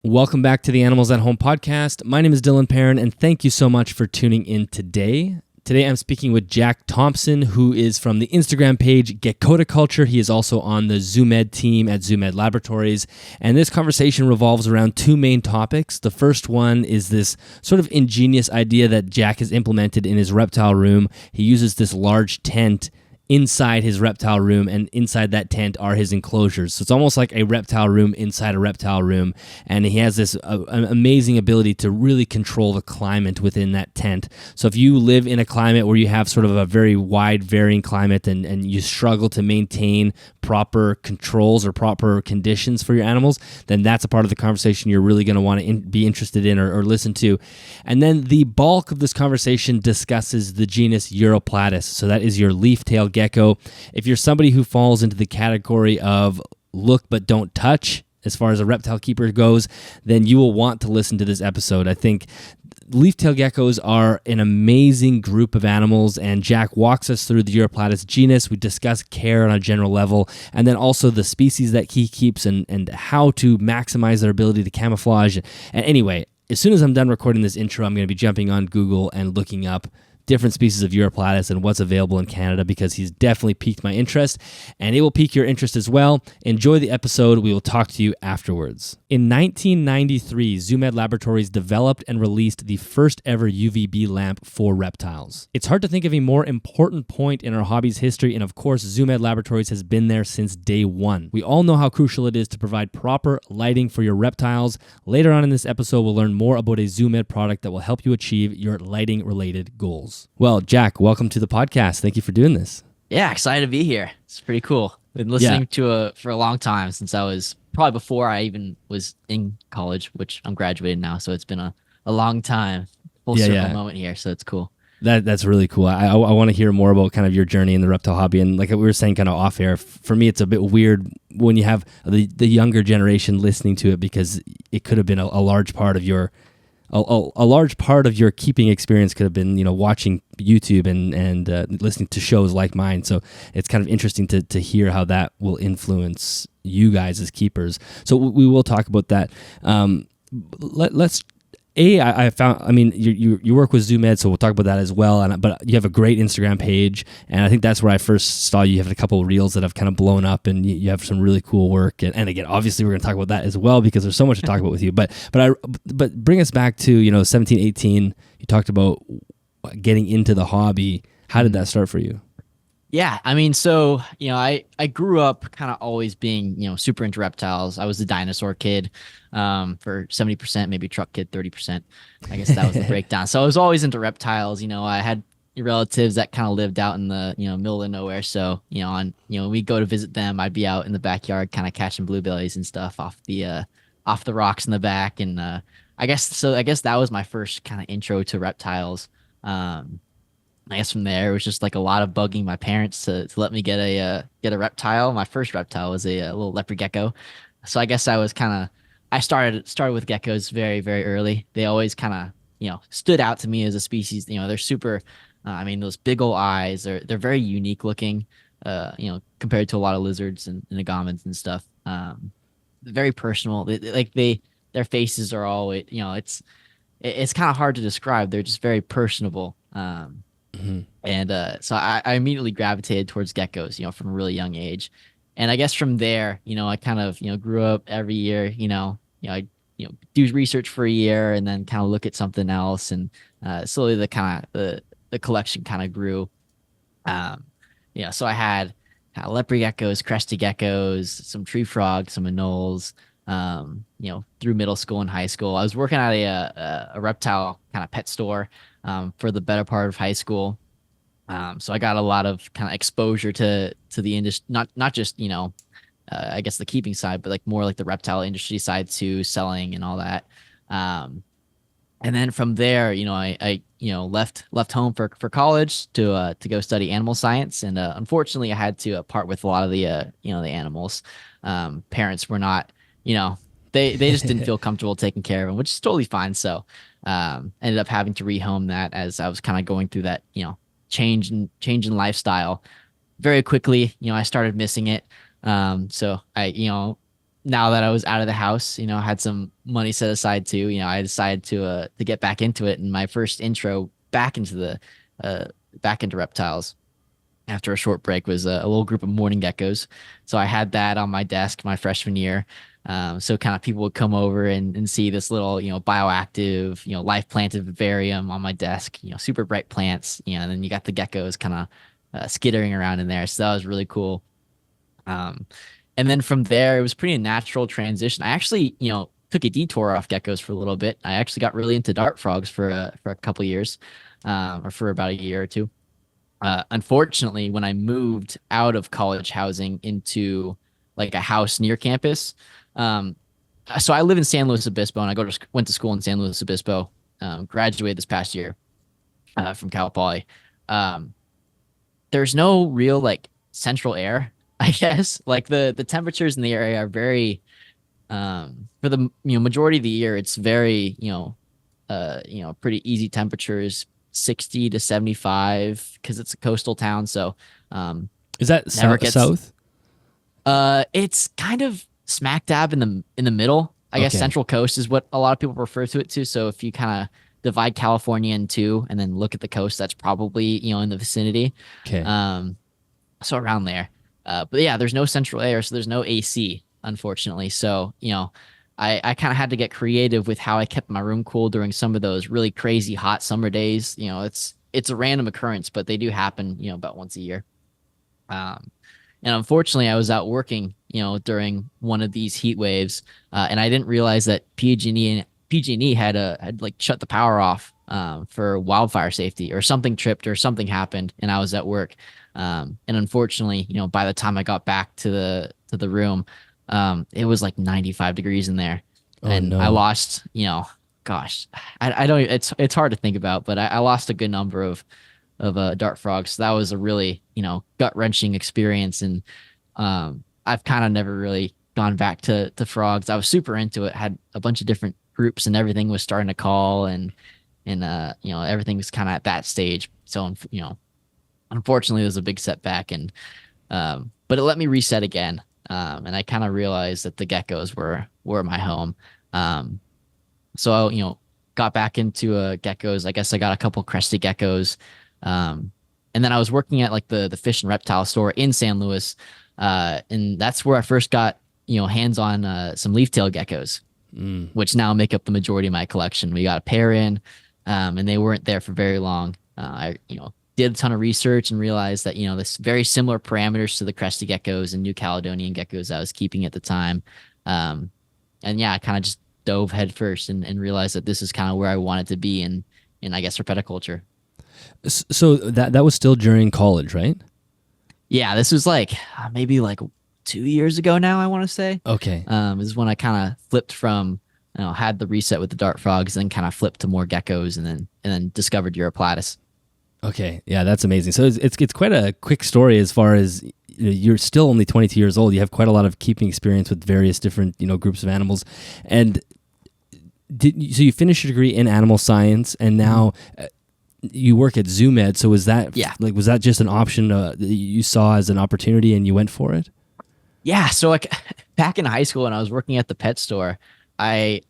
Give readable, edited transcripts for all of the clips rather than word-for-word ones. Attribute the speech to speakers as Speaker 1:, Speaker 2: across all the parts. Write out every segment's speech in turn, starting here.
Speaker 1: Welcome back to the Animals at Home podcast. My name is Dylan Perrin, and thank you so much for tuning in today. Today I'm speaking with Jack Thomson, who is from the Instagram page gekkotaculture. He is also on the ZooMed team at ZooMed Laboratories, and this conversation revolves around two main topics. The first one is this sort of ingenious idea that Jack has implemented in his reptile room. He uses this large tent inside his reptile room, and inside that tent are his enclosures. So it's almost like a reptile room inside a reptile room, and he has this amazing ability to really control the climate within that tent. So if you live in a climate where you have sort of a very wide varying climate and you struggle to maintain proper controls or proper conditions for your animals, then that's a part of the conversation you're really going to want to be interested in or listen to. And then the bulk of this conversation discusses the genus Uroplatus. So that is your leaf-tailed gecko. If you're somebody who falls into the category of look but don't touch as far as a reptile keeper goes, then you will want to listen to this episode. I think leaf-tailed geckos are an amazing group of animals, and Jack walks us through the Uroplatus genus. We discuss care on a general level, and then also the species that he keeps and how to maximize their ability to camouflage. And anyway, as soon as I'm done recording this intro, I'm going to be jumping on Google and looking up different species of Uroplatus and what's available in Canada, because he's definitely piqued my interest, and it will pique your interest as well. Enjoy the episode. We will talk to you afterwards. In 1993, ZooMed Laboratories developed and released the first ever UVB lamp for reptiles. It's hard to think of a more important point in our hobby's history, and of course, ZooMed Laboratories has been there since day one. We all know how crucial it is to provide proper lighting for your reptiles. Later on in this episode, we'll learn more about a ZooMed product that will help you achieve your lighting-related goals. Well, Jack, welcome to the podcast. Thank you for doing this.
Speaker 2: Yeah, excited to be here. It's pretty cool. Been listening to for a long time, since I was probably before I even was in college, which I'm graduated now. So it's been a long time, full circle moment here. So it's cool.
Speaker 1: That's really cool. I want to hear more about kind of your journey in the reptile hobby. And like we were saying kind of off air, for me, it's a bit weird when you have the younger generation listening to it, because it could have been a large part of your a large part of your keeping experience could have been, watching YouTube and listening to shows like mine. So it's kind of interesting to hear how that will influence you guys as keepers. So we will talk about that. Let's. You work with ZooMed, so we'll talk about that as well. But you have a great Instagram page, and I think that's where I first saw you. You have a couple of reels that have kind of blown up, and you have some really cool work. And again, obviously, we're going to talk about that as well, because there's so much to talk about with you. But bring us back to 17, 18. You talked about getting into the hobby. How did that start for you?
Speaker 2: Yeah, I mean, so, I grew up kind of always being, super into reptiles. I was the dinosaur kid for 70%, maybe truck kid 30%. I guess that was the breakdown. So I was always into reptiles. I had relatives that kind of lived out in the, middle of nowhere. So, when we go to visit them, I'd be out in the backyard kind of catching bluebillies and stuff off the rocks in the back. And I guess that was my first kind of intro to reptiles. I guess from there, it was just like a lot of bugging my parents to let me get a reptile. My first reptile was a little leopard gecko. So I guess I started with geckos very, very early. They always kind of, stood out to me as a species. They're super, those big old eyes, they're very unique looking, compared to a lot of lizards and agamids and stuff. Very personal. Their faces are always, it's kind of hard to describe. They're just very personable. Mm-hmm. And so I immediately gravitated towards geckos, from a really young age. And I guess from there, I kind of, grew up every year, I do research for a year and then kind of look at something else. And slowly the collection kind of grew. So I had leopard geckos, crested geckos, some tree frogs, some anoles, through middle school and high school. I was working at a reptile kind of pet store for the better part of high school. So I got a lot of kind of exposure to the industry, not just, I guess the keeping side, but like more like the reptile industry side too, selling and all that. And then from there, I left home for college to go study animal science. And unfortunately I had to part with a lot of the animals. Parents were not, they just didn't feel comfortable taking care of them, which is totally fine. So ended up having to rehome that as I was kind of going through that, change in lifestyle very quickly. I started missing it. So I, now that I was out of the house, had some money set aside too, I decided to get back into it. And my first intro uh, back into reptiles after a short break was a little group of morning geckos. So I had that on my desk my freshman year. So kind of people would come over and see this little, bioactive, life planted vivarium on my desk, super bright plants, and then you got the geckos kind of skittering around in there. So that was really cool. Um, and then from there, it was pretty natural transition. I actually, took a detour off geckos for a little bit. I actually got really into dart frogs for a couple years, or for about a year or two. Unfortunately, when I moved out of college housing into like a house near campus, um, so I live in San Luis Obispo, and went to school in San Luis Obispo. Graduated this past year from Cal Poly. Um, there's no real like central air, I guess. Like the temperatures in the area are very for the majority of the year, it's very pretty easy temperatures, 60 to 75 because it's a coastal town. So
Speaker 1: Is that south?
Speaker 2: It's kind of smack dab in the middle. I guess
Speaker 1: Okay.
Speaker 2: Central Coast is what a lot of people refer to it to. So if you kind of divide California in two and then look at the coast, that's probably in the vicinity.
Speaker 1: Okay.
Speaker 2: So around there. But yeah, there's no central air, so there's no AC, unfortunately. So I kind of had to get creative with how I kept my room cool during some of those really crazy hot summer days. It's a random occurrence, but they do happen, about once a year. Um, and unfortunately, I was out working, during one of these heat waves, and I didn't realize that PG&E had like shut the power off for wildfire safety, or something tripped or something happened, and I was at work. And unfortunately, by the time I got back to the room, it was like 95 degrees in there, and
Speaker 1: no.
Speaker 2: I lost, gosh, I don't. It's hard to think about, but I lost a good number of dart frogs. So that was a really gut wrenching experience, and I've kind of never really gone back to frogs. I was super into it. Had a bunch of different groups, and everything was starting to call, and everything was kind of at that stage. So unfortunately, it was a big setback, and but it let me reset again. And I kind of realized that the geckos were my home. So got back into geckos. I guess I got a couple crested geckos. And then I was working at like the fish and reptile store in San Luis. And that's where I first got, hands on some leaf-tailed geckos, which now make up the majority of my collection. We got a pair in, and they weren't there for very long. I did a ton of research and realized that, this very similar parameters to the crested geckos and New Caledonian geckos I was keeping at the time. And yeah, I kind of just dove headfirst and realized that this is kind of where I wanted to be in I guess, herpetoculture.
Speaker 1: So that was still during college, right?
Speaker 2: Yeah, this was like maybe like 2 years ago now, I want to say.
Speaker 1: Okay.
Speaker 2: This is when I kind of flipped from, had the reset with the dart frogs, and then kind of flipped to more geckos, and then discovered Uroplatus.
Speaker 1: Okay. Yeah, that's amazing. So it's quite a quick story as far as you're still only 22 years old. You have quite a lot of keeping experience with various different groups of animals, and so you finished your degree in animal science, and now you work at ZooMed. So was that was that just an option that you saw as an opportunity and you went for it?
Speaker 2: Yeah. So like back in high school when I was working at the pet store, I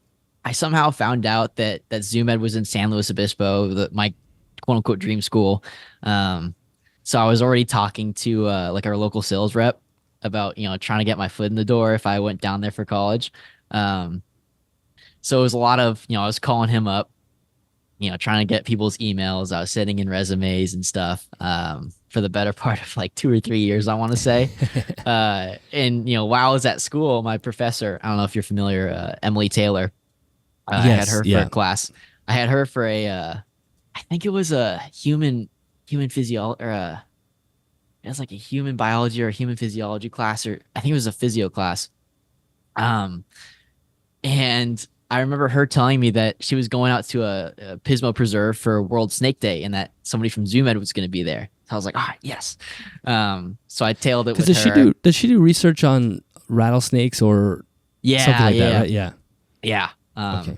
Speaker 2: somehow found out that ZooMed was in San Luis Obispo, my quote unquote dream school. So I was already talking to like our local sales rep about trying to get my foot in the door if I went down there for college. So it was a lot of I was calling him up, trying to get people's emails. I was sending in resumes and stuff for the better part of like 2 or 3 years, I want to say. And while I was at school, my professor, I don't know if you're familiar, Emily Taylor,
Speaker 1: Yes,
Speaker 2: I had her for a class. I had her for I think it was a human physiology, or it was like a human biology or a human physiology class, or I think it was a physio class. And I remember her telling me that she was going out to a Pismo Preserve for World Snake Day, and that somebody from ZooMed was going to be there. So I was like, yes. So I tailed it with her.
Speaker 1: Does she do research on rattlesnakes or something like that? Right? Yeah.
Speaker 2: Yeah.
Speaker 1: Okay.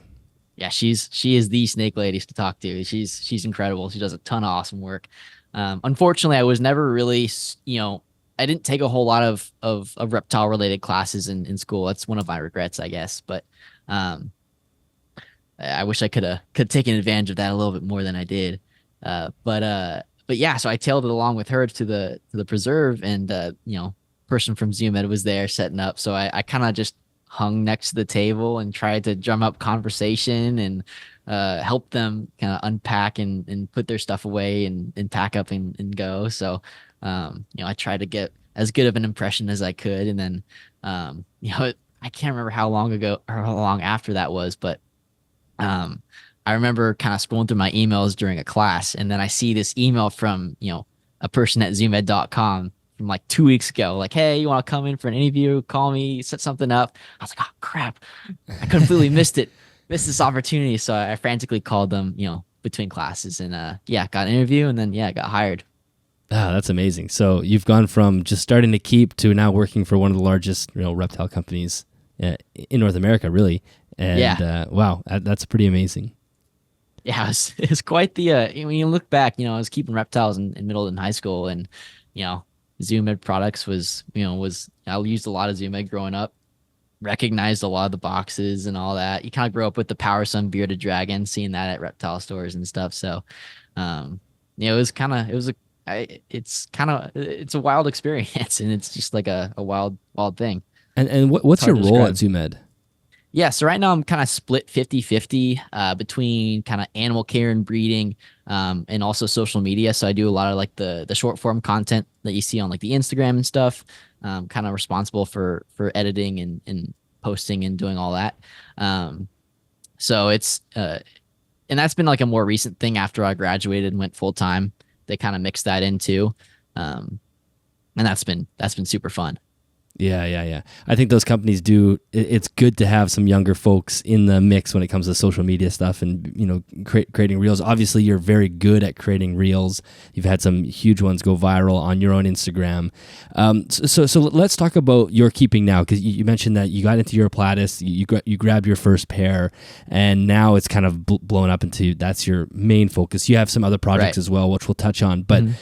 Speaker 2: Yeah, she is the snake lady to talk to. She's incredible. She does a ton of awesome work. Unfortunately, I was never really, I didn't take a whole lot of reptile related classes in school. That's one of my regrets, I guess. But um, I wish I could taken advantage of that a little bit more than I did. But yeah, so I tailed it along with her to the preserve, and person from ZoomEd was there setting up. So I kind of just hung next to the table and tried to drum up conversation and help them kind of unpack and put their stuff away and pack up and go. So I tried to get as good of an impression as I could, and then I can't remember how long ago or how long after that was, but um, I remember kind of scrolling through my emails during a class, and then I see this email from, a person at zoomed.com from like 2 weeks ago, like, hey, you want to come in for an interview? Call me, set something up. I was like, oh, crap. I completely missed this opportunity. So I frantically called them, between classes, and got an interview, and then, got hired.
Speaker 1: Ah, that's amazing. So you've gone from just starting to keep to now working for one of the largest, reptile companies in North America, really. And wow, that's pretty amazing.
Speaker 2: Yeah, it was quite the when you look back, I was keeping reptiles in middle and high school, and ZoomEd products was I used a lot of ZoomEd growing up, recognized a lot of the boxes and all that. You kind of grow up with the PowerSun bearded dragon, seeing that at reptile stores and stuff. So it was kind of it's a wild experience, and it's just like a wild thing.
Speaker 1: And what's your role at ZoomEd?
Speaker 2: Yeah, so right now I'm kind of split 50-50 between kind of animal care and breeding, and also social media. So I do a lot of like the short form content that you see on like the Instagram and stuff. Kind of responsible for editing and posting and doing all that. So it's and that's been like a more recent thing after I graduated and went full time. They kind of mixed that in too, and that's been super fun.
Speaker 1: Yeah. I think those companies do. It's good to have some younger folks in the mix when it comes to social media stuff and, creating reels. Obviously, you're very good at creating reels. You've had some huge ones go viral on your own Instagram. So let's talk about your keeping now, because you mentioned that you got into Uroplatus, you grabbed your first pair, and now it's kind of blown up into that's your main focus. You have some other projects as well, which we'll touch on, but. Mm-hmm.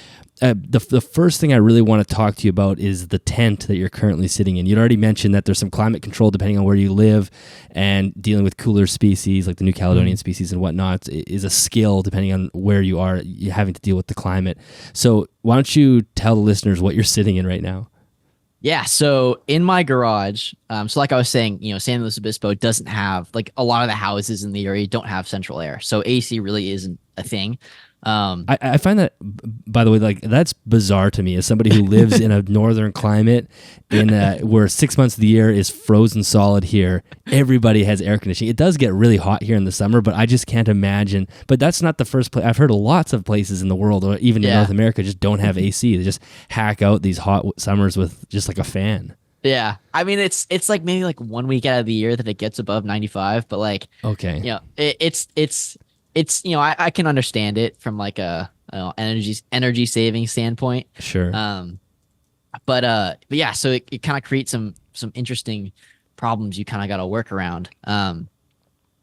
Speaker 1: The first thing I really want to talk to you about is the tent that you're currently sitting in. You'd already mentioned that there's some climate control depending on where you live, and dealing with cooler species like the New Caledonian species and whatnot is a skill depending on where you are, you're having to deal with the climate. So why don't you tell the listeners what you're sitting in right now?
Speaker 2: Yeah, so in my garage, so like I was saying, San Luis Obispo doesn't have, like, a lot of the houses in the area don't have central air, so AC really isn't a thing.
Speaker 1: I find that, by the way, like that's bizarre to me as somebody who lives in a northern climate where 6 months of the year is frozen solid here. Everybody has air conditioning. It does get really hot here in the summer, but I just can't imagine. But that's not the first place. I've heard of lots of places in the world, or even in North America, just don't have AC. They just hack out these hot summers with just like a fan.
Speaker 2: Yeah, I mean it's like maybe like 1 week out of the year that it gets above 95, but like
Speaker 1: okay,
Speaker 2: it's I can understand it from like a energy saving standpoint.
Speaker 1: Sure.
Speaker 2: But yeah, so it kind of creates some interesting problems you kind of got to work around.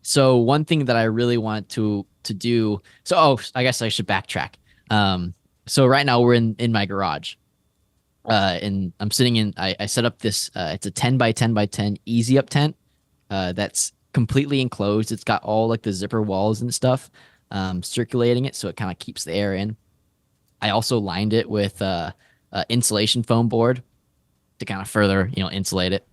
Speaker 2: So one thing that I really want to do. So I guess I should backtrack. So right now we're in my garage. And I'm sitting in. I set up this. It's a 10 by 10 by 10 easy up tent. That's completely enclosed. It's got all like the zipper walls and stuff circulating it, so it kind of keeps the air in. I also lined it with insulation foam board to kind of further insulate it.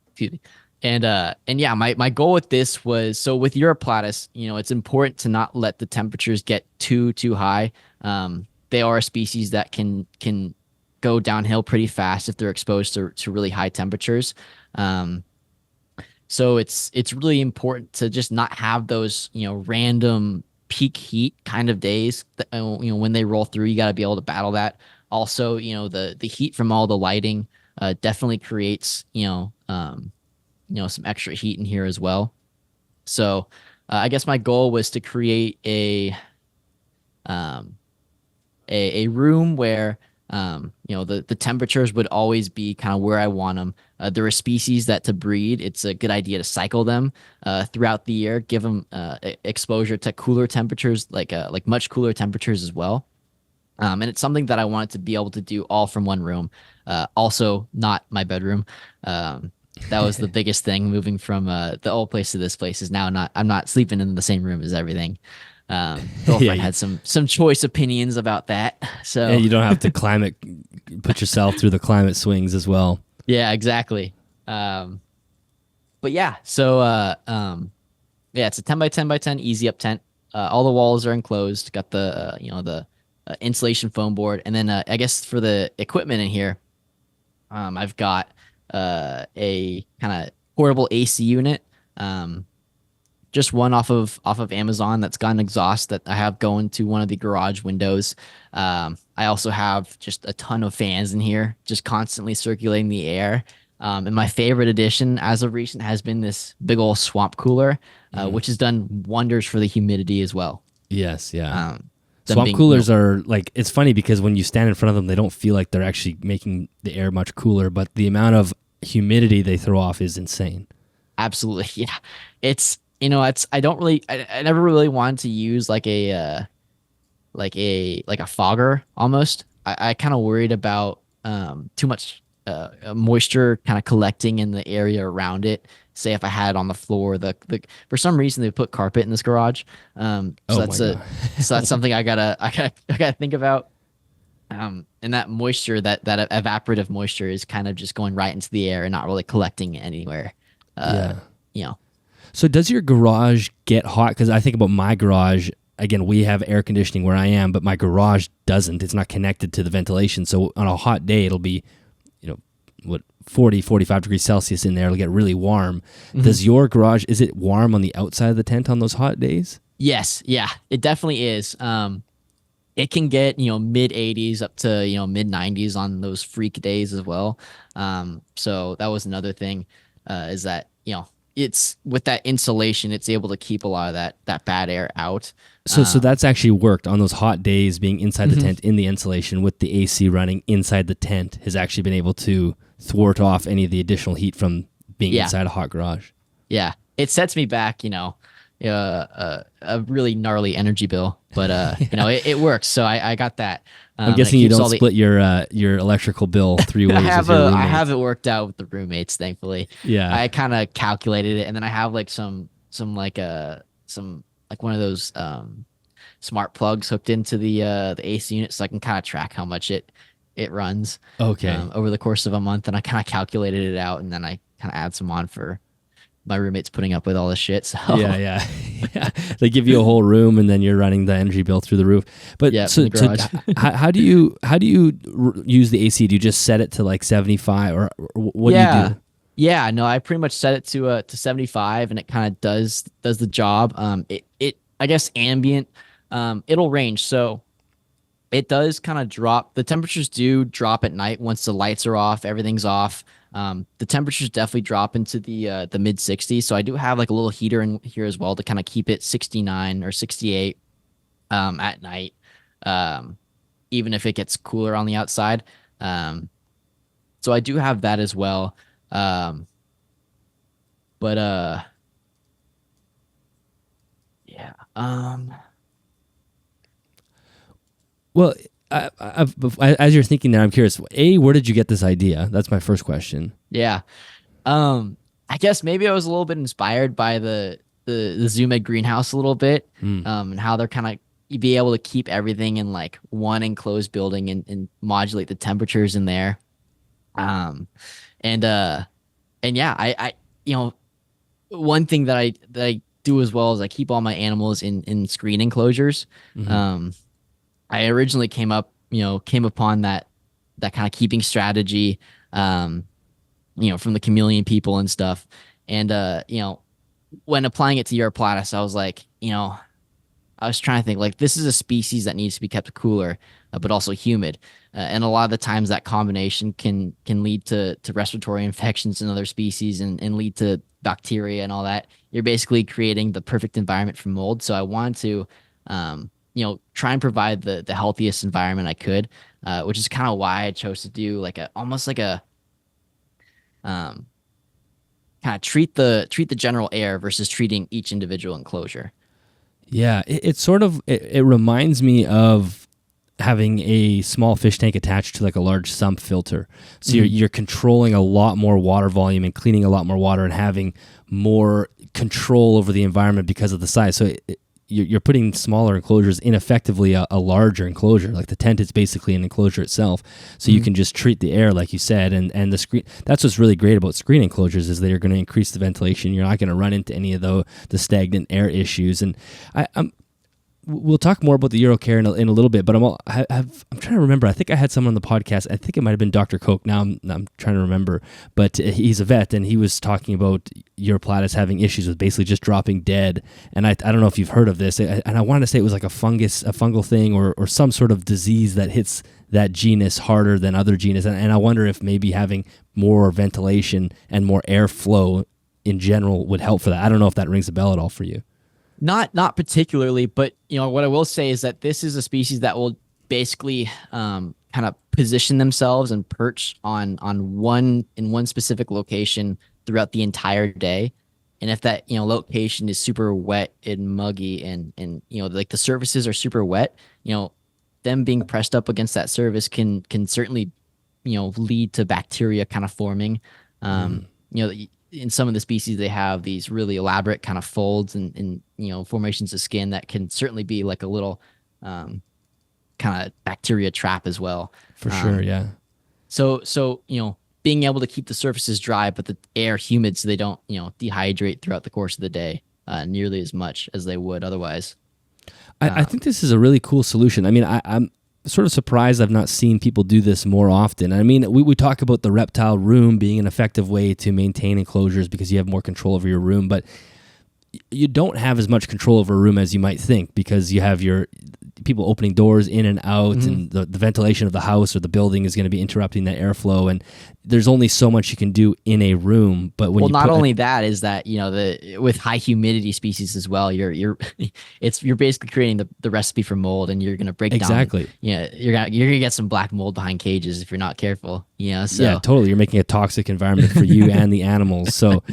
Speaker 2: Excuse me. And yeah, my goal with this was, so with Uroplatus, it's important to not let the temperatures get too high. They are a species that can go downhill pretty fast if they're exposed to really high temperatures. So it's really important to just not have those, random peak heat kind of days that, when they roll through, you got to be able to battle that. Also, the heat from all the lighting definitely creates, some extra heat in here as well. So I guess my goal was to create a room where the temperatures would always be kind of where I want them. There are species that to breed, it's a good idea to cycle them throughout the year, give them exposure to cooler temperatures, like much cooler temperatures as well. And it's something that I wanted to be able to do all from one room. Also, not my bedroom. That was the biggest thing moving from the old place to this place is now not I'm not sleeping in the same room as everything.
Speaker 1: Yeah,
Speaker 2: Girlfriend had some choice opinions about that. So
Speaker 1: and you don't have to put yourself through the climate swings as well.
Speaker 2: yeah, exactly. But yeah, so yeah, it's a 10 by 10 by 10 easy up tent. All the walls are enclosed. Got the the insulation foam board, and then I guess for the equipment in here, I've got a kind of portable AC unit. Um, just one off of Amazon that's got an exhaust that I have going to one of the garage windows. I also have just a ton of fans in here, just constantly circulating the air. And my favorite addition as of recent has been this big old swamp cooler, which has done wonders for the humidity as well.
Speaker 1: Yes, yeah.
Speaker 2: Them
Speaker 1: Swamp
Speaker 2: being,
Speaker 1: coolers are like, it's funny because when you stand in front of them, they don't feel like they're actually making the air much cooler, but the amount of humidity they throw off is insane.
Speaker 2: absolutely, yeah. It's it's I don't really I never really wanted to use like a fogger almost. I kind of worried about too much moisture kind of collecting in the area around it. Say if I had it on the floor, the for some reason they put carpet in this garage. So
Speaker 1: Oh
Speaker 2: that's
Speaker 1: my
Speaker 2: a
Speaker 1: God.
Speaker 2: so that's something I gotta think about. And that moisture, that evaporative moisture, is kind of just going right into the air and not really collecting anywhere. Uh,
Speaker 1: Yeah.
Speaker 2: you know,
Speaker 1: So does your garage get hot? Because I think about my garage. Again, we have air conditioning where I am, but my garage doesn't. It's not connected to the ventilation. So on a hot day, it'll be, what, 40, 45 degrees Celsius in there. It'll get really warm. Does your garage, is it warm on the outside of the tent on those hot days?
Speaker 2: yes, yeah, it definitely is. It can get mid 80s up to mid 90s on those freak days as well. So that was another thing, is that it's with that insulation, it's able to keep a lot of that bad air out.
Speaker 1: So that's actually worked on those hot days, being inside the
Speaker 2: Mhm.
Speaker 1: tent in the insulation with the AC running inside the tent has actually been able to thwart off any of the additional heat from being
Speaker 2: Yeah.
Speaker 1: inside a hot garage.
Speaker 2: Yeah, it sets me back, a really gnarly energy bill, but it works. So I got that.
Speaker 1: I'm
Speaker 2: And
Speaker 1: guessing
Speaker 2: it
Speaker 1: you
Speaker 2: keeps
Speaker 1: don't
Speaker 2: all the
Speaker 1: split your electrical bill three ways
Speaker 2: I have
Speaker 1: with your
Speaker 2: I
Speaker 1: roommates.
Speaker 2: have it worked out with the roommates, thankfully.
Speaker 1: Yeah.
Speaker 2: I kind of calculated it, and then I have like some like one of those smart plugs hooked into the AC unit, so I can kind of track how much it runs
Speaker 1: Okay.
Speaker 2: over the course of a month, and I kind of calculated it out, and then I kind of add some on for my roommates putting up with all this shit. So
Speaker 1: Yeah. Yeah. They give you a whole room and then you're running the energy bill through the roof. But
Speaker 2: Yeah,
Speaker 1: so,
Speaker 2: in the garage.
Speaker 1: how do you use the AC? Do you just set it to like 75 or what do you do?
Speaker 2: Yeah, no, I pretty much set it to 75, and it kind of does the job. It I guess ambient, it'll range. So it does kind of drop. The temperatures do drop at night once the lights are off, everything's off. The temperatures definitely drop into the mid 60s. So I do have like a little heater in here as well to kind of keep it 69 or 68 at night, even if it gets cooler on the outside. So I do have that as well. But yeah.
Speaker 1: Well, as you're thinking there, I'm curious. A, where did you get this idea? That's my first question.
Speaker 2: Yeah. I guess maybe I was a little bit inspired by the Zoom Egg greenhouse a little bit, and how they're kind of be able to keep everything in like one enclosed building and modulate the temperatures in there. And yeah, I one thing that I do as well is I keep all my animals in screen enclosures. I originally came upon that kind of keeping strategy, from the chameleon people and stuff. And when applying it to Uroplatus, I was like, I was trying to think like this is a species that needs to be kept cooler, but also humid. And a lot of the times that combination can lead to respiratory infections in other species and lead to bacteria and all that. You're basically creating the perfect environment for mold. So I wanted to, try and provide the healthiest environment I could, which is kind of why I chose to do like almost like a kind of treat the general air versus treating each individual enclosure.
Speaker 1: Yeah, it sort of it reminds me of having a small fish tank attached to like a large sump filter. So you're controlling a lot more water volume and cleaning a lot more water and having more control over the environment because of the size. So you're putting smaller enclosures in effectively a larger enclosure. Like the tent is basically an enclosure itself. So you can just treat the air like you said, and the screen. That's what's really great about screen enclosures is that you're going to increase the ventilation. You're not going to run into any of the stagnant air issues. And we'll talk more about the Eurocare in a little bit, but I'm trying to remember. I think I had someone on the podcast. I think it might have been Dr. Koch. Now I'm trying to remember, but he's a vet, and he was talking about Uroplatus having issues with basically just dropping dead. And I don't know if you've heard of this, and I want to say it was like a fungal thing or some sort of disease that hits that genus harder than other genus. And I wonder if maybe having more ventilation and more airflow in general would help for that. I don't know if that rings a bell at all for you.
Speaker 2: Not particularly, but what I will say is that this is a species that will basically kind of position themselves and perch on one specific location throughout the entire day. And if that location is super wet and muggy and like the surfaces are super wet, them being pressed up against that surface can certainly lead to bacteria kind of forming. In some of the species, they have these really elaborate kind of folds and formations of skin that can certainly be like a little kind of bacteria trap as well.
Speaker 1: For sure, yeah.
Speaker 2: So being able to keep the surfaces dry, but the air humid so they don't dehydrate throughout the course of the day nearly as much as they would otherwise.
Speaker 1: I think this is a really cool solution. I mean, I'm sort of surprised I've not seen people do this more often. I mean, we talk about the reptile room being an effective way to maintain enclosures because you have more control over your room, but you don't have as much control over a room as you might think because you have your people opening doors in and out, and the ventilation of the house or the building is going to be interrupting that airflow, and there's only so much you can do in a room. But when
Speaker 2: not only that is that with high humidity species as well, you're basically creating the recipe for mold, and you're going to break down. You're gonna get some black mold behind cages if you're not careful. So
Speaker 1: yeah, totally. You're making a toxic environment for you and the animals. So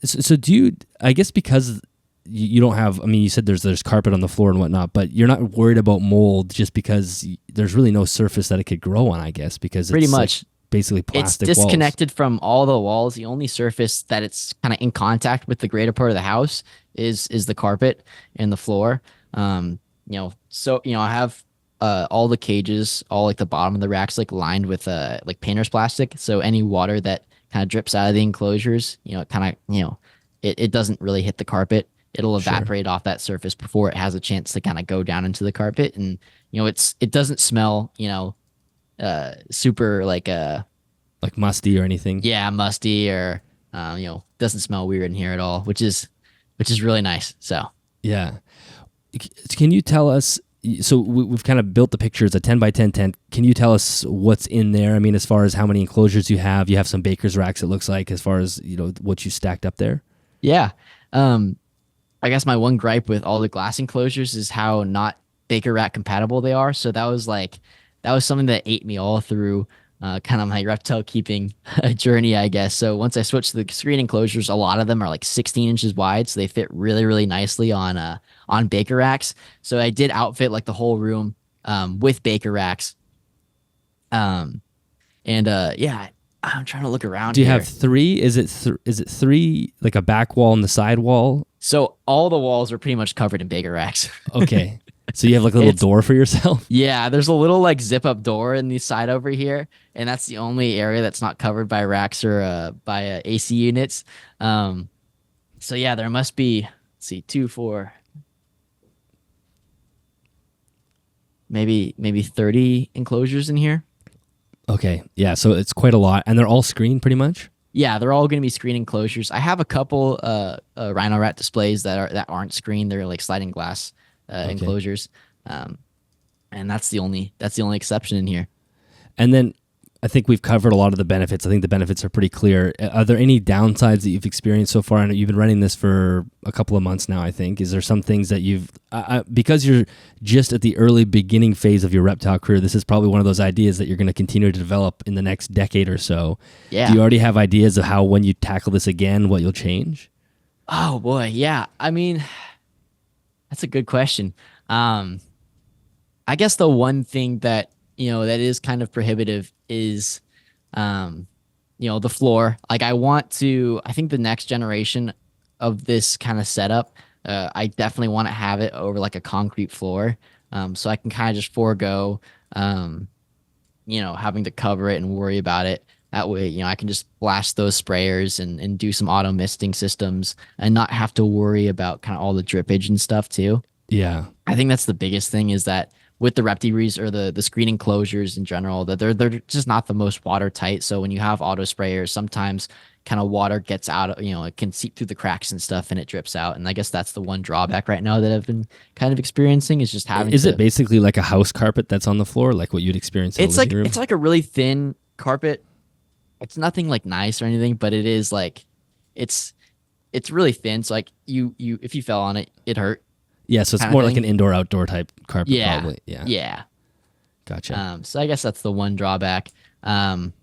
Speaker 1: so do you? I guess because you don't have, I mean, you said there's carpet on the floor and whatnot, but you're not worried about mold just because there's really no surface that it could grow on, I guess, because
Speaker 2: pretty
Speaker 1: it's
Speaker 2: much
Speaker 1: basically plastic
Speaker 2: it's disconnected
Speaker 1: walls.
Speaker 2: from all the walls. The only surface that it's kind of in contact with the greater part of the house is the carpet and the floor. I have all the cages, all like the bottom of the racks, like lined with like painter's plastic. So any water that kind of drips out of the enclosures, it doesn't really hit the carpet. It'll evaporate off that surface before it has a chance to kind of go down into the carpet. And, it doesn't smell, super like
Speaker 1: musty or anything.
Speaker 2: Yeah, musty or, doesn't smell weird in here at all, which is really nice. So,
Speaker 1: yeah. Can you tell us, so we've kind of built the picture as a 10 by 10 tent. Can you tell us what's in there? I mean, as far as how many enclosures you have some baker's racks, it looks like, as far as, what you stacked up there.
Speaker 2: Yeah. I guess my one gripe with all the glass enclosures is how not baker rack compatible they are. So that was something that ate me all through kind of my reptile keeping journey, I guess. So once I switched to the screen enclosures, a lot of them are like 16 inches wide, so they fit really, really nicely on baker racks. So I did outfit like the whole room with baker racks. I'm trying to look around.
Speaker 1: Do you have three? Is it three, like a back wall and the side wall?
Speaker 2: So all the walls are pretty much covered in baker racks.
Speaker 1: Okay. So you have like a little door for yourself? Yeah,
Speaker 2: there's a little like zip up door in the side over here, and that's the only area that's not covered by racks or by AC units. So yeah, there must be, let's see, 2, 4, maybe 30 enclosures in here.
Speaker 1: Okay. Yeah, so it's quite a lot, and they're all screened pretty much?
Speaker 2: Yeah, they're all going to be screen enclosures. I have a couple rhino rat displays that aren't screened. They're like sliding glass enclosures, and that's the only exception in here.
Speaker 1: And then I think we've covered a lot of the benefits. I think the benefits are pretty clear. Are there any downsides that you've experienced so far? I know you've been running this for a couple of months now, I think. Is there some things that you've, because you're just at the early beginning phase of your reptile career, this is probably one of those ideas that you're going to continue to develop in the next decade or so.
Speaker 2: Yeah.
Speaker 1: Do you already have ideas of how, when you tackle this again, what you'll change?
Speaker 2: Oh boy. Yeah. I mean, that's a good question. I guess the one thing that, that is kind of prohibitive is, um, the floor. Like I think the next generation of this kind of setup, I definitely want to have it over like a concrete floor. So I can kind of just forego, um, having to cover it and worry about it. That way, I can just blast those sprayers and do some auto misting systems and not have to worry about kind of all the drippage and stuff too.
Speaker 1: Yeah.
Speaker 2: I think that's the biggest thing is that with the Reptiles or the screen enclosures in general, that they're just not the most watertight. So when you have auto sprayers, sometimes kind of water gets out of, it can seep through the cracks and stuff and it drips out. And I guess that's the one drawback right now that I've been kind of experiencing is just having
Speaker 1: Is it basically like a house carpet that's on the floor, like what you'd experience in a living room?
Speaker 2: it's like a really thin carpet. It's nothing like nice or anything, but it is like it's it's really thin. So like you if you fell on it, it hurt.
Speaker 1: Yeah, so it's more like an indoor outdoor type carpet,
Speaker 2: Yeah.
Speaker 1: probably. Yeah.
Speaker 2: Yeah.
Speaker 1: Gotcha.
Speaker 2: So I guess that's the one drawback. Um,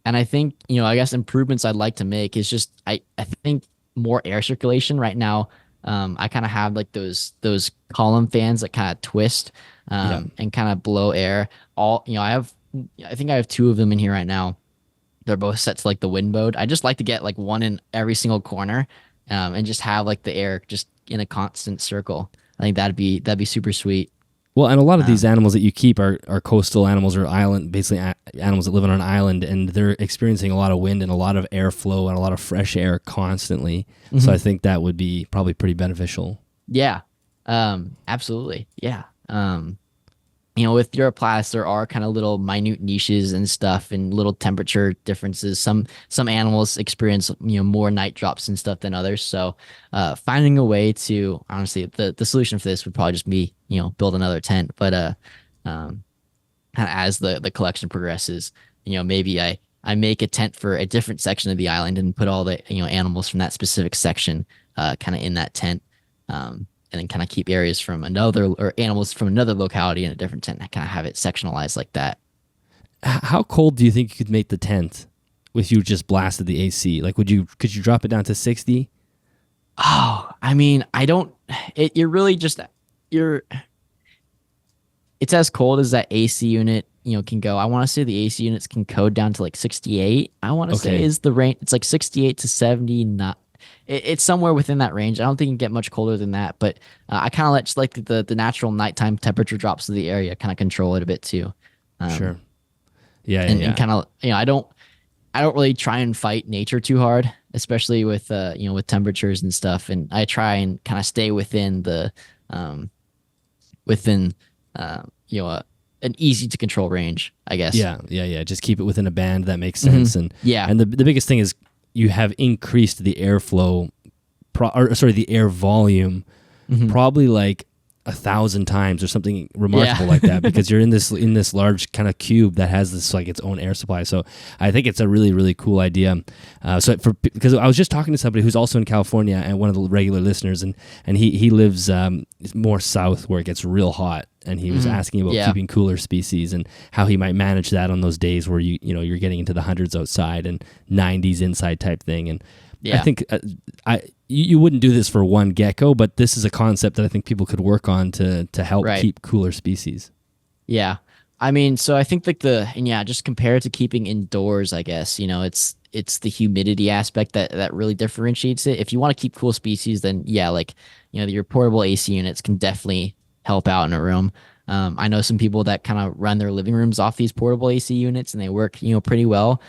Speaker 2: and I think, I guess improvements I'd like to make is just I think more air circulation right now. I kind of have like those column fans that kind of twist
Speaker 1: Yeah.
Speaker 2: and kind of blow air. I think I have two of them in here right now. They're both set to like the wind mode. I just like to get like one in every single corner, and just have like the air just in a constant circle. I think that'd be super sweet.
Speaker 1: Well, and a lot of these animals that you keep are coastal animals or island, basically animals that live on an island, and they're experiencing a lot of wind and a lot of airflow and a lot of fresh air constantly.
Speaker 2: Mm-hmm.
Speaker 1: So I think that would be probably pretty beneficial.
Speaker 2: Yeah. Absolutely. Yeah. With Uroplatus, there are kind of little minute niches and stuff and little temperature differences. Some animals experience, more night drops and stuff than others. So, finding a way to honestly, the solution for this would probably just be, build another tent. But kind of as the collection progresses, maybe I make a tent for a different section of the island and put all the, animals from that specific section, kind of in that tent. And then kind of keep areas from another or animals from another locality in a different tent and kind of have it sectionalized like that.
Speaker 1: How cold do you think you could make the tent if you just blasted the AC? Like, could you drop it down to 60?
Speaker 2: Oh, I mean, I don't. You're really just you're. It's as cold as that AC unit, can go. I want to say the AC units can code down to like 68. I want to say is the range. It's like 68 to 70. Not. It's somewhere within that range. I don't think you can get much colder than that, but I kind of let just like the natural nighttime temperature drops of the area kind of control it a bit too.
Speaker 1: Sure. Yeah,
Speaker 2: and kind of I don't really try and fight nature too hard, especially with with temperatures and stuff. And I try and kind of stay within the within an easy to control range, I guess.
Speaker 1: Yeah. Just keep it within a band that makes sense. And
Speaker 2: Yeah.
Speaker 1: the biggest thing is you have increased the airflow, the air volume, probably like 1,000 times or something remarkable like that, because you're in this large kind of cube that has this like its own air supply. So I think it's a really, really cool idea. Because I was just talking to somebody who's also in California and one of the regular listeners, and he lives more south where it gets real hot. And he was asking about keeping cooler species and how he might manage that on those days where you're getting into the hundreds outside and 90s inside type thing. And I think you wouldn't do this for one gecko, but this is a concept that I think people could work on to help keep cooler species.
Speaker 2: Yeah. I mean, so I think just compare it to keeping indoors, I guess, it's the humidity aspect that really differentiates it. If you want to keep cool species, then your portable AC units can definitely help out in a room. I know some people that kind of run their living rooms off these portable AC units and they work, pretty well.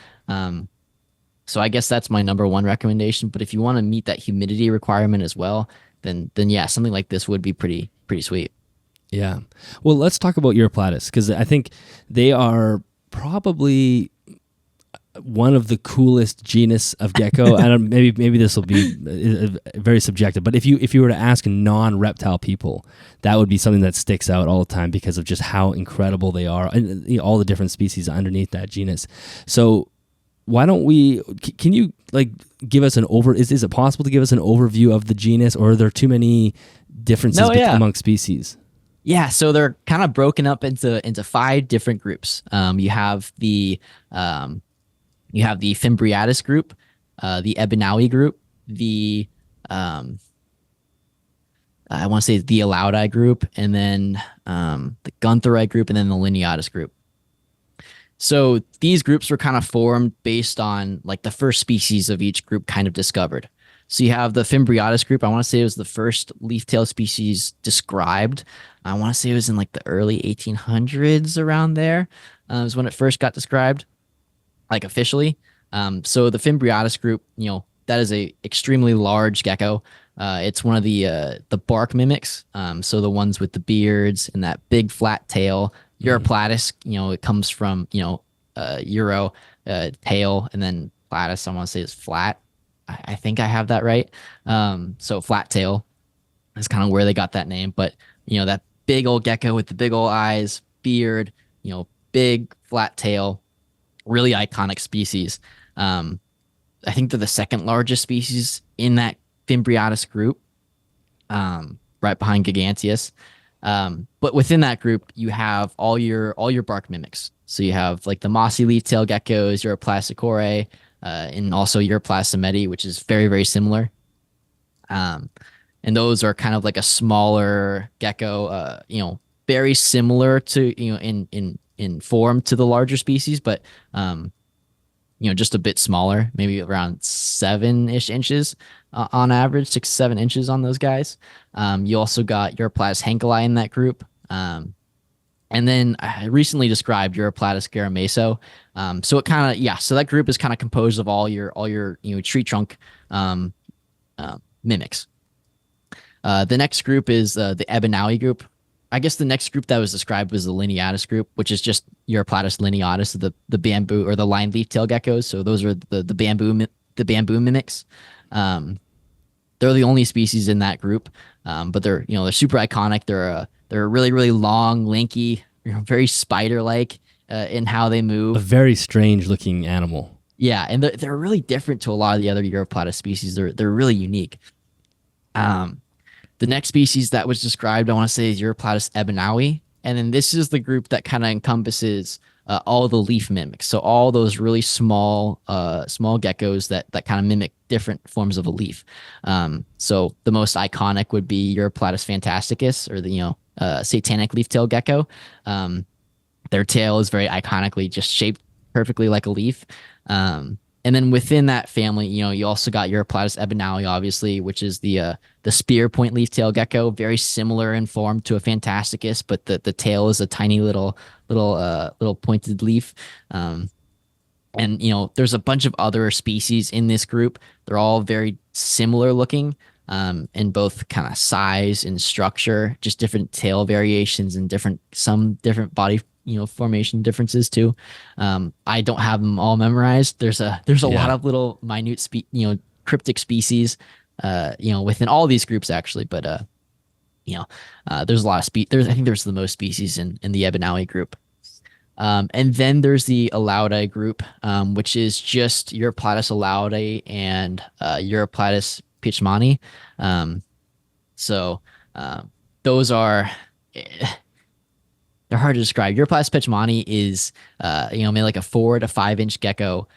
Speaker 2: So I guess that's my number one recommendation. But if you want to meet that humidity requirement as well, then yeah, something like this would be pretty sweet.
Speaker 1: Yeah. Well, let's talk about Uroplatus, because I think they are probably one of the coolest genus of gecko. Maybe this will be very subjective, but if you were to ask non-reptile people, that would be something that sticks out all the time because of just how incredible they are and all the different species underneath that genus. So why don't can you like give us is it possible to give us an overview of the genus, or are there too many differences among species?
Speaker 2: Yeah, so they're kind of broken up into 5 different groups. You have the Fimbriatus group, the Ebinawi group, the I want to say the Alaudae group, and then the Guntherite group, and then the Lineatus group. So these groups were kind of formed based on like the first species of each group kind of discovered. So you have the Fimbriatus group. I want to say it was the first leaf-tailed species described. I want to say it was in like the early 1800s around there. Is when it first got described, like officially. So the Fimbriatus group, that is a extremely large gecko. It's one of the bark mimics. So the ones with the beards and that big flat tail. Uroplatus, it comes from, Euro, tail, and then platus, I want to say is flat. I think I have that right. So flat tail is kind of where they got that name. But, that big old gecko with the big old eyes, beard, big flat tail, really iconic species. I think they're the second largest species in that Fimbriatus group, right behind Giganteus. But within that group, you have all your bark mimics. So you have like the mossy leaf-tailed geckos, Uroplatus Decore, and also Uroplatus Samedi, which is very, very similar. And those are kind of like a smaller gecko, very similar to, in form to the larger species, but just a bit smaller, maybe around 7-ish inches on average, 6 to 7 inches on those guys. You also got Uroplatus hankeli in that group. And then I recently described Uroplatus garameso. So it kind of, so that group is kind of composed of all your tree trunk mimics. The next group is the Ebenaui group. I guess the next group that was described was the Lineatus group, which is just Uroplatus lineatus, the bamboo or the line leaf tail geckos. So those are the bamboo mimics. They're the only species in that group, but they're super iconic. They're really, really long, lanky, very spider-like in how they move.
Speaker 1: A very strange looking animal.
Speaker 2: Yeah, and they're really different to a lot of the other Uroplatus species. They're really unique. The next species that was described, I want to say, is Uroplatus ebenaui. And then this is the group that kind of encompasses all the leaf mimics. So all those really small geckos that kind of mimic different forms of a leaf. So the most iconic would be Uroplatus fantasticus, or the satanic leaf-tailed gecko. Their tail is very iconically just shaped perfectly like a leaf. And then within that family, you also got Uroplatus ebenaui, obviously, which is the spear point leaf-tail gecko, very similar in form to a fantasticus, but the tail is a tiny little pointed leaf. And there's a bunch of other species in this group. They're all very similar looking, in both kind of size and structure, just different tail variations and some different body formation differences too. I don't have them all memorized. There's a lot of little minute cryptic species within all these groups actually, but there's a lot of I think there's the most species in the ebenaui group. And then there's the Alaudae group, which is just Uroplatus alaudae and Uroplatus pitchmani. So those are they're hard to describe. Uroplatus pitchmani is maybe like a 4 to 5 inch gecko,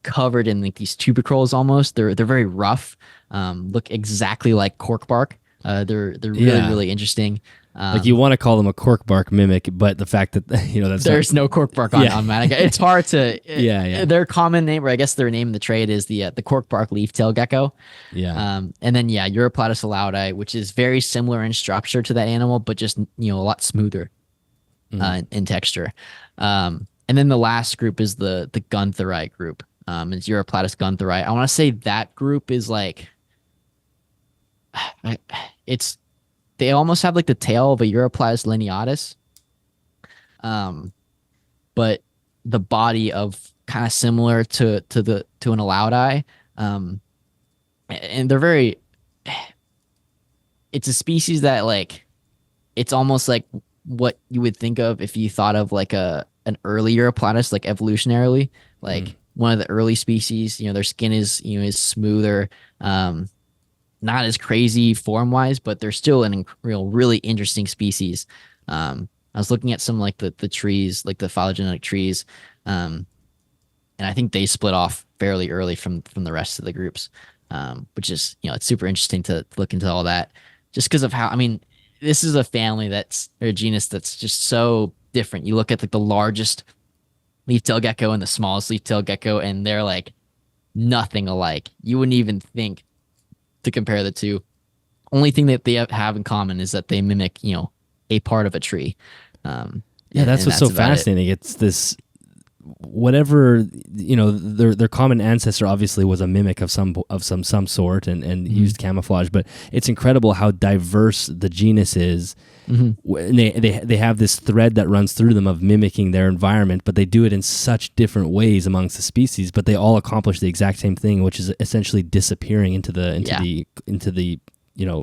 Speaker 2: covered in like these tubercles almost. They're very rough, look exactly like cork bark. They're really interesting.
Speaker 1: Like you want to call them a cork bark mimic, but the fact that that's
Speaker 2: there's no cork bark on Matica. It's hard to their common name, or I guess their name in the trade, is the cork bark leaf tail gecko. And then Uroplatus alaudae, which is very similar in structure to that animal, but just a lot smoother in texture. And then the last group is the Guntherite group. It's Uroplatus Guntherite. I want to say that group is like they almost have like the tail of a Uroplatus lineatus, but the body of kind of similar to an alaudae, and they're very. It's a species that like, it's almost like what you would think of if you thought of like an early Uroplatus, like evolutionarily, like one of the early species. Their skin is is smoother. Not as crazy form-wise, but they're still an really interesting species. I was looking at some like the trees, like the phylogenetic trees, and I think they split off fairly early from the rest of the groups, which is it's super interesting to look into all that. just because of how, I mean, this is a family that's, or a genus that's just so different. You look at like the largest leaf-tailed gecko and the smallest leaf-tailed gecko, and they're like nothing alike. You wouldn't even think to compare the two. Only thing that they have in common is that they mimic, a part of a tree.
Speaker 1: Yeah, that's what's so fascinating. It's this whatever their common ancestor obviously was a mimic of some sort and used camouflage, but it's incredible how diverse the genus is. And they have this thread that runs through them of mimicking their environment, but they do it in such different ways amongst the species, but they all accomplish the exact same thing, which is essentially disappearing into the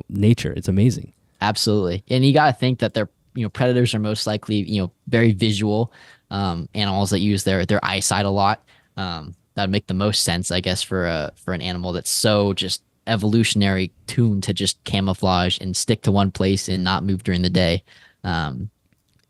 Speaker 1: nature. It's amazing.
Speaker 2: Absolutely. And you got to think that they're, predators are most likely, very visual animals that use their eyesight a lot. That'd make the most sense, I guess, for an animal that's so just evolutionary tuned to just camouflage and stick to one place and not move during the day. And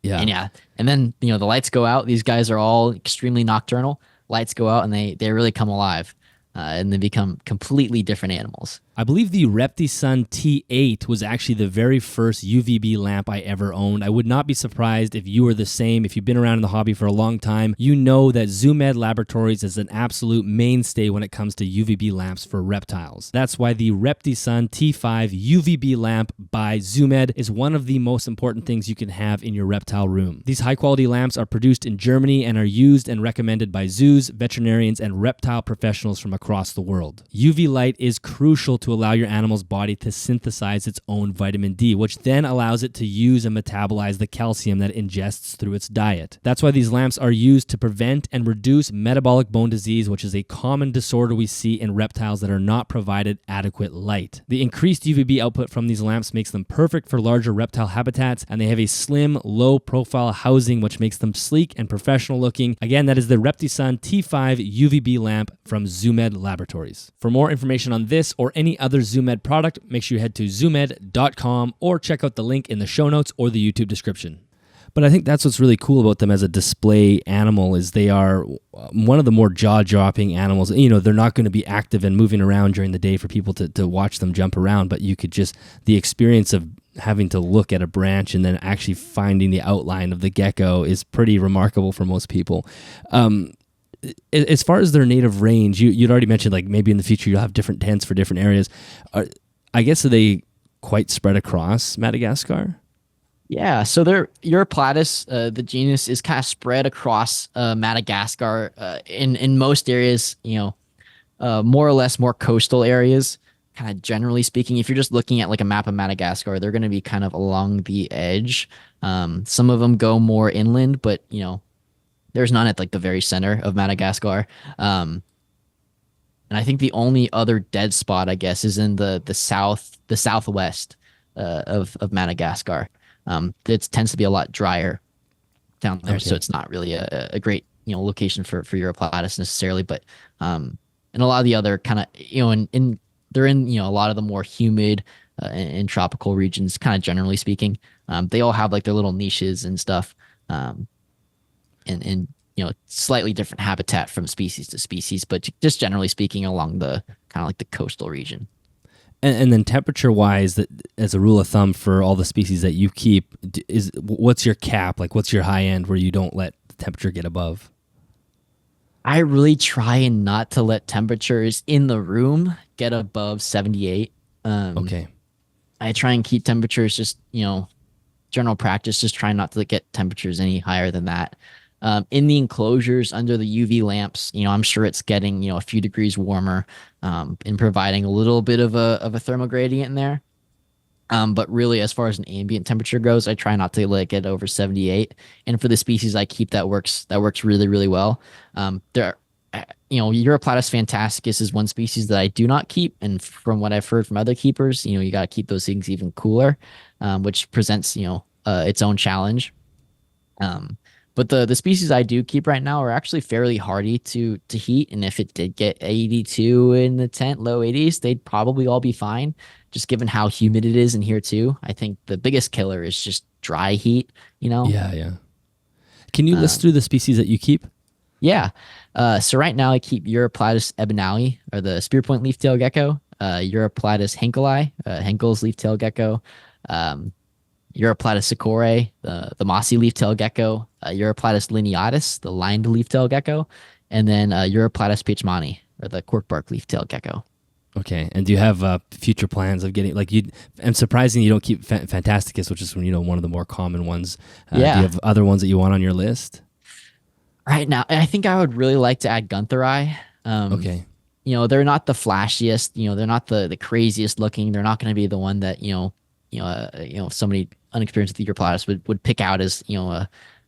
Speaker 2: then the lights go out. These guys are all extremely nocturnal. Lights go out and they really come alive, and they become completely different animals.
Speaker 1: I believe the ReptiSun T5 was actually the very first UVB lamp I ever owned. I would not be surprised if you are the same. If you've been around in the hobby for a long time, you know that ZooMed Laboratories is an absolute mainstay when it comes to UVB lamps for reptiles. That's why the ReptiSun T5 UVB lamp by ZooMed is one of the most important things you can have in your reptile room. These high-quality lamps are produced in Germany and are used and recommended by zoos, veterinarians, and reptile professionals from across the world. UV light is crucial to allow your animal's body to synthesize its own vitamin D, which then allows it to use and metabolize the calcium that it ingests through its diet. That's why these lamps are used to prevent and reduce metabolic bone disease, which is a common disorder we see in reptiles that are not provided adequate light. The increased UVB output from these lamps makes them perfect for larger reptile habitats, and they have a slim, low-profile housing, which makes them sleek and professional looking. Again, that is the ReptiSun T5 UVB lamp from ZooMed Laboratories. For more information on this or any other ZooMed product, make sure you head to zoomed.com or check out the link in the show notes or the YouTube description. But I think that's what's really cool about them as a display animal is they are one of the more jaw-dropping animals. They're not going to be active and moving around during the day for people to watch them jump around, but you could the experience of having to look at a branch and then actually finding the outline of the gecko is pretty remarkable for most people. As far as their native range, you'd already mentioned like maybe in the future you'll have different tents for different areas. I guess are they quite spread across Madagascar?
Speaker 2: Yeah, so they're Uroplatus, the genus is kind of spread across Madagascar in most areas, more or less more coastal areas, kind of generally speaking. If you're just looking at like a map of Madagascar, they're going to be kind of along the edge. Some of them go more inland, but there's none at like the very center of Madagascar. And I think the only other dead spot, I guess, is in the southwest of Madagascar. It tends to be a lot drier down there, so it's not really a great location for Uroplatus necessarily. But and a lot of the other kind of they're in a lot of the more humid and tropical regions, kind of generally speaking. They all have like their little niches and stuff. And slightly different habitat from species to species, but just generally speaking along the kind of like the coastal region.
Speaker 1: And then temperature-wise, that as a rule of thumb for all the species that you keep, what's your cap? Like, what's your high end where you don't let the temperature get above?
Speaker 2: I really try and not to let temperatures in the room get above 78.
Speaker 1: Okay.
Speaker 2: I try and keep temperatures just, general practice, just try not to get temperatures any higher than that. In the enclosures under the UV lamps, I'm sure it's getting, a few degrees warmer, and providing a little bit of a thermal gradient in there. But really, as far as an ambient temperature goes, I try not to let it get over 78. And for the species I keep, that works really, really well. Uroplatus fantasticus is one species that I do not keep. And from what I've heard from other keepers, you got to keep those things even cooler, which presents, its own challenge. But the species I do keep right now are actually fairly hardy to heat. And if it did get 82 in the tent, low 80s, they'd probably all be fine. Just given how humid it is in here too. I think the biggest killer is just dry heat,
Speaker 1: Yeah. Can you list through the species that you keep?
Speaker 2: Yeah. So right now I keep Uroplatus ebonale, or the spearpoint leaf-tailed gecko. Uroplatus henkeli, Henkel's leaf-tailed gecko, um, Uroplatus sakurae, the mossy leaf-tailed gecko, Uroplatus lineatus, the lined leaf-tailed gecko, and then Uroplatus pachmani, or the corkbark leaf-tailed gecko.
Speaker 1: Okay. And do you have future plans of getting like you? I'm surprising you don't keep Fantasticus, which is one of the more common ones. Do you
Speaker 2: Yeah.
Speaker 1: have other ones that you want on your list?
Speaker 2: Right now, I think I would really like to add Guntheri.
Speaker 1: Okay.
Speaker 2: They're not the flashiest, they're not the craziest looking. They're not going to be the one that, somebody unexperienced with Uroplatus would pick out as,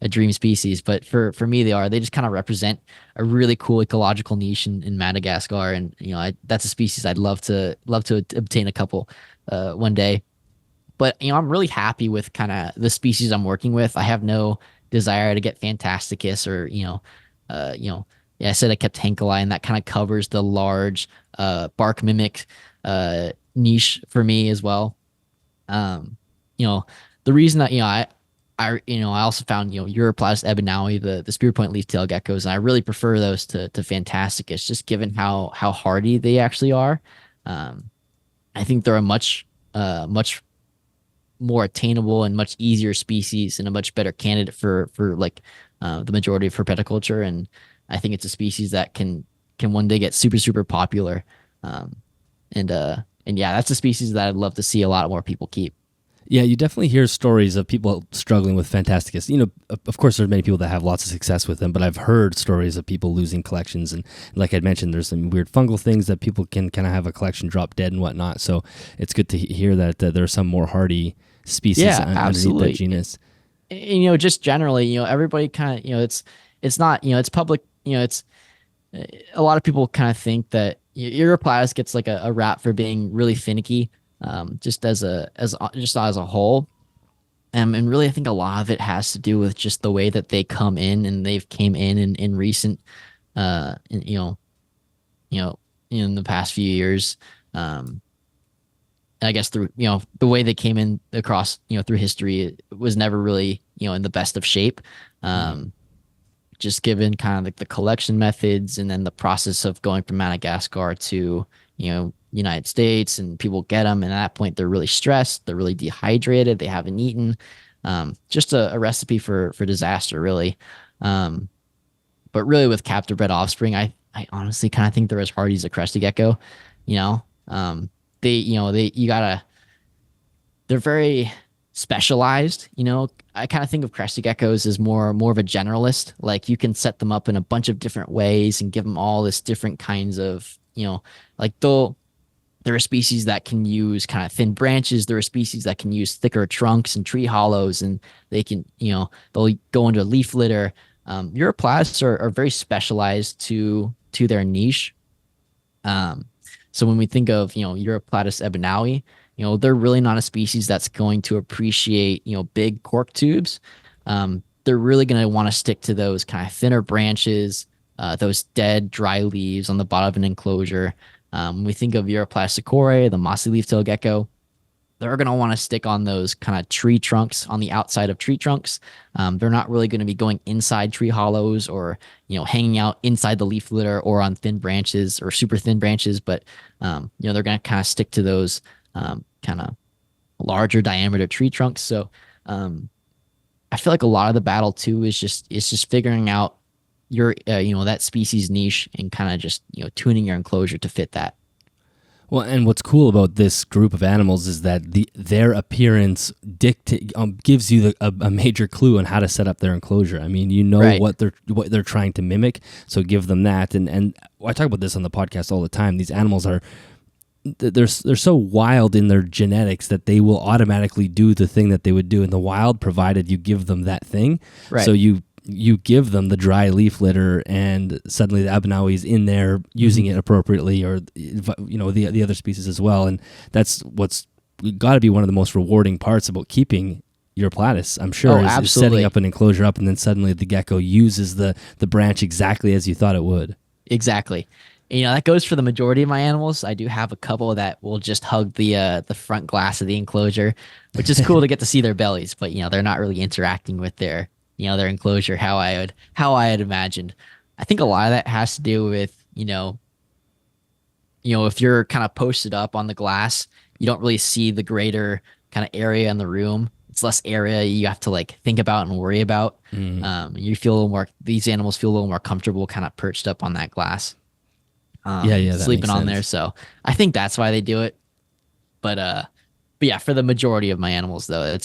Speaker 2: a dream species. But for me, they just kind of represent a really cool ecological niche in Madagascar. And, that's a species I'd love to obtain a couple, one day. But, I'm really happy with kind of the species I'm working with. I have no desire to get Fantasticus or, yeah, I said I kept Henkeli, and that kind of covers the large bark mimic niche for me as well. The reason that I also found Uroplatus ebenaui, the spear point leaf tail geckos, and I really prefer those to Fantasticus, just given how hardy they actually are. I think they're a much more attainable and much easier species and a much better candidate for like the majority of herpetoculture. And I think it's a species that can one day get super popular. And yeah, that's a species that I'd love to see a lot more people keep.
Speaker 1: Yeah, you definitely hear stories of people struggling with Fantasticus. Of course, there's many people that have lots of success with them, but I've heard stories of people losing collections. And like I'd mentioned, there's some weird fungal things that people can kind of have a collection drop dead and whatnot. So it's good to hear that there are some more hardy species underneath that genus.
Speaker 2: And, just generally, everybody kind of, it's not, it's public, it's a lot of people kind of think that Uroplatus gets like a rap for being really finicky. Just as a whole. And really, I think a lot of it has to do with just the way that they come in, and they've came in recent, in the past few years. I guess through, the way they came in across, through history, it was never really, in the best of shape. Just given kind of like the collection methods and then the process of going from Madagascar to, United States, and people get them, and at that point they're really stressed, they're really dehydrated, they haven't eaten. Just a recipe for disaster, really. But really, with captive bred offspring, I honestly kind of think they're as hardy as a crested gecko. They're very specialized. I kind of think of crested geckos as more of a generalist. Like, you can set them up in a bunch of different ways and give them all this different kinds of, like there are species that can use kind of thin branches. There are species that can use thicker trunks and tree hollows, and they can, they'll go into leaf litter. Uroplasts are very specialized to their niche. So when we think of, Uroplatus ebenaui, they're really not a species that's going to appreciate, big cork tubes. They're really going to want to stick to those kind of thinner branches, those dead, dry leaves on the bottom of an enclosure. When we think of Uroplatus sakurae, the mossy leaf-tailed gecko, they're going to want to stick on those kind of tree trunks, on the outside of tree trunks. They're not really going to be going inside tree hollows or, hanging out inside the leaf litter or on thin branches or super thin branches. But, they're going to kind of stick to those kind of larger diameter tree trunks. So I feel like a lot of the battle too is just figuring out your that species niche and kind of just tuning your enclosure to fit that.
Speaker 1: Well, and what's cool about this group of animals is that their appearance gives you a major clue on how to set up their enclosure. I mean, right. what they're trying to mimic, so give them that. And I talk about this on the podcast all the time. These animals they're so wild in their genetics that they will automatically do the thing that they would do in the wild, provided you give them that thing.
Speaker 2: Right.
Speaker 1: So you give them the dry leaf litter, and suddenly the ebenaui is in there using it appropriately, or the other species as well. And that's what's got to be one of the most rewarding parts about keeping Uroplatus, I'm sure, is setting up an enclosure up, and then suddenly the gecko uses the branch exactly as you thought it would.
Speaker 2: Exactly. That goes for the majority of my animals. I do have a couple that will just hug the front glass of the enclosure, which is cool to get to see their bellies, but they're not really interacting with their enclosure how I had imagined. I think a lot of that has to do with if you're kind of posted up on the glass, you don't really see the greater kind of area in the room. It's less area you have to like think about and worry about. You feel a little more, these animals feel a little more comfortable kind of perched up on that glass,
Speaker 1: Yeah, that makes
Speaker 2: sleeping on there.
Speaker 1: sense.
Speaker 2: So I think that's why they do it. But yeah, for the majority of my animals though,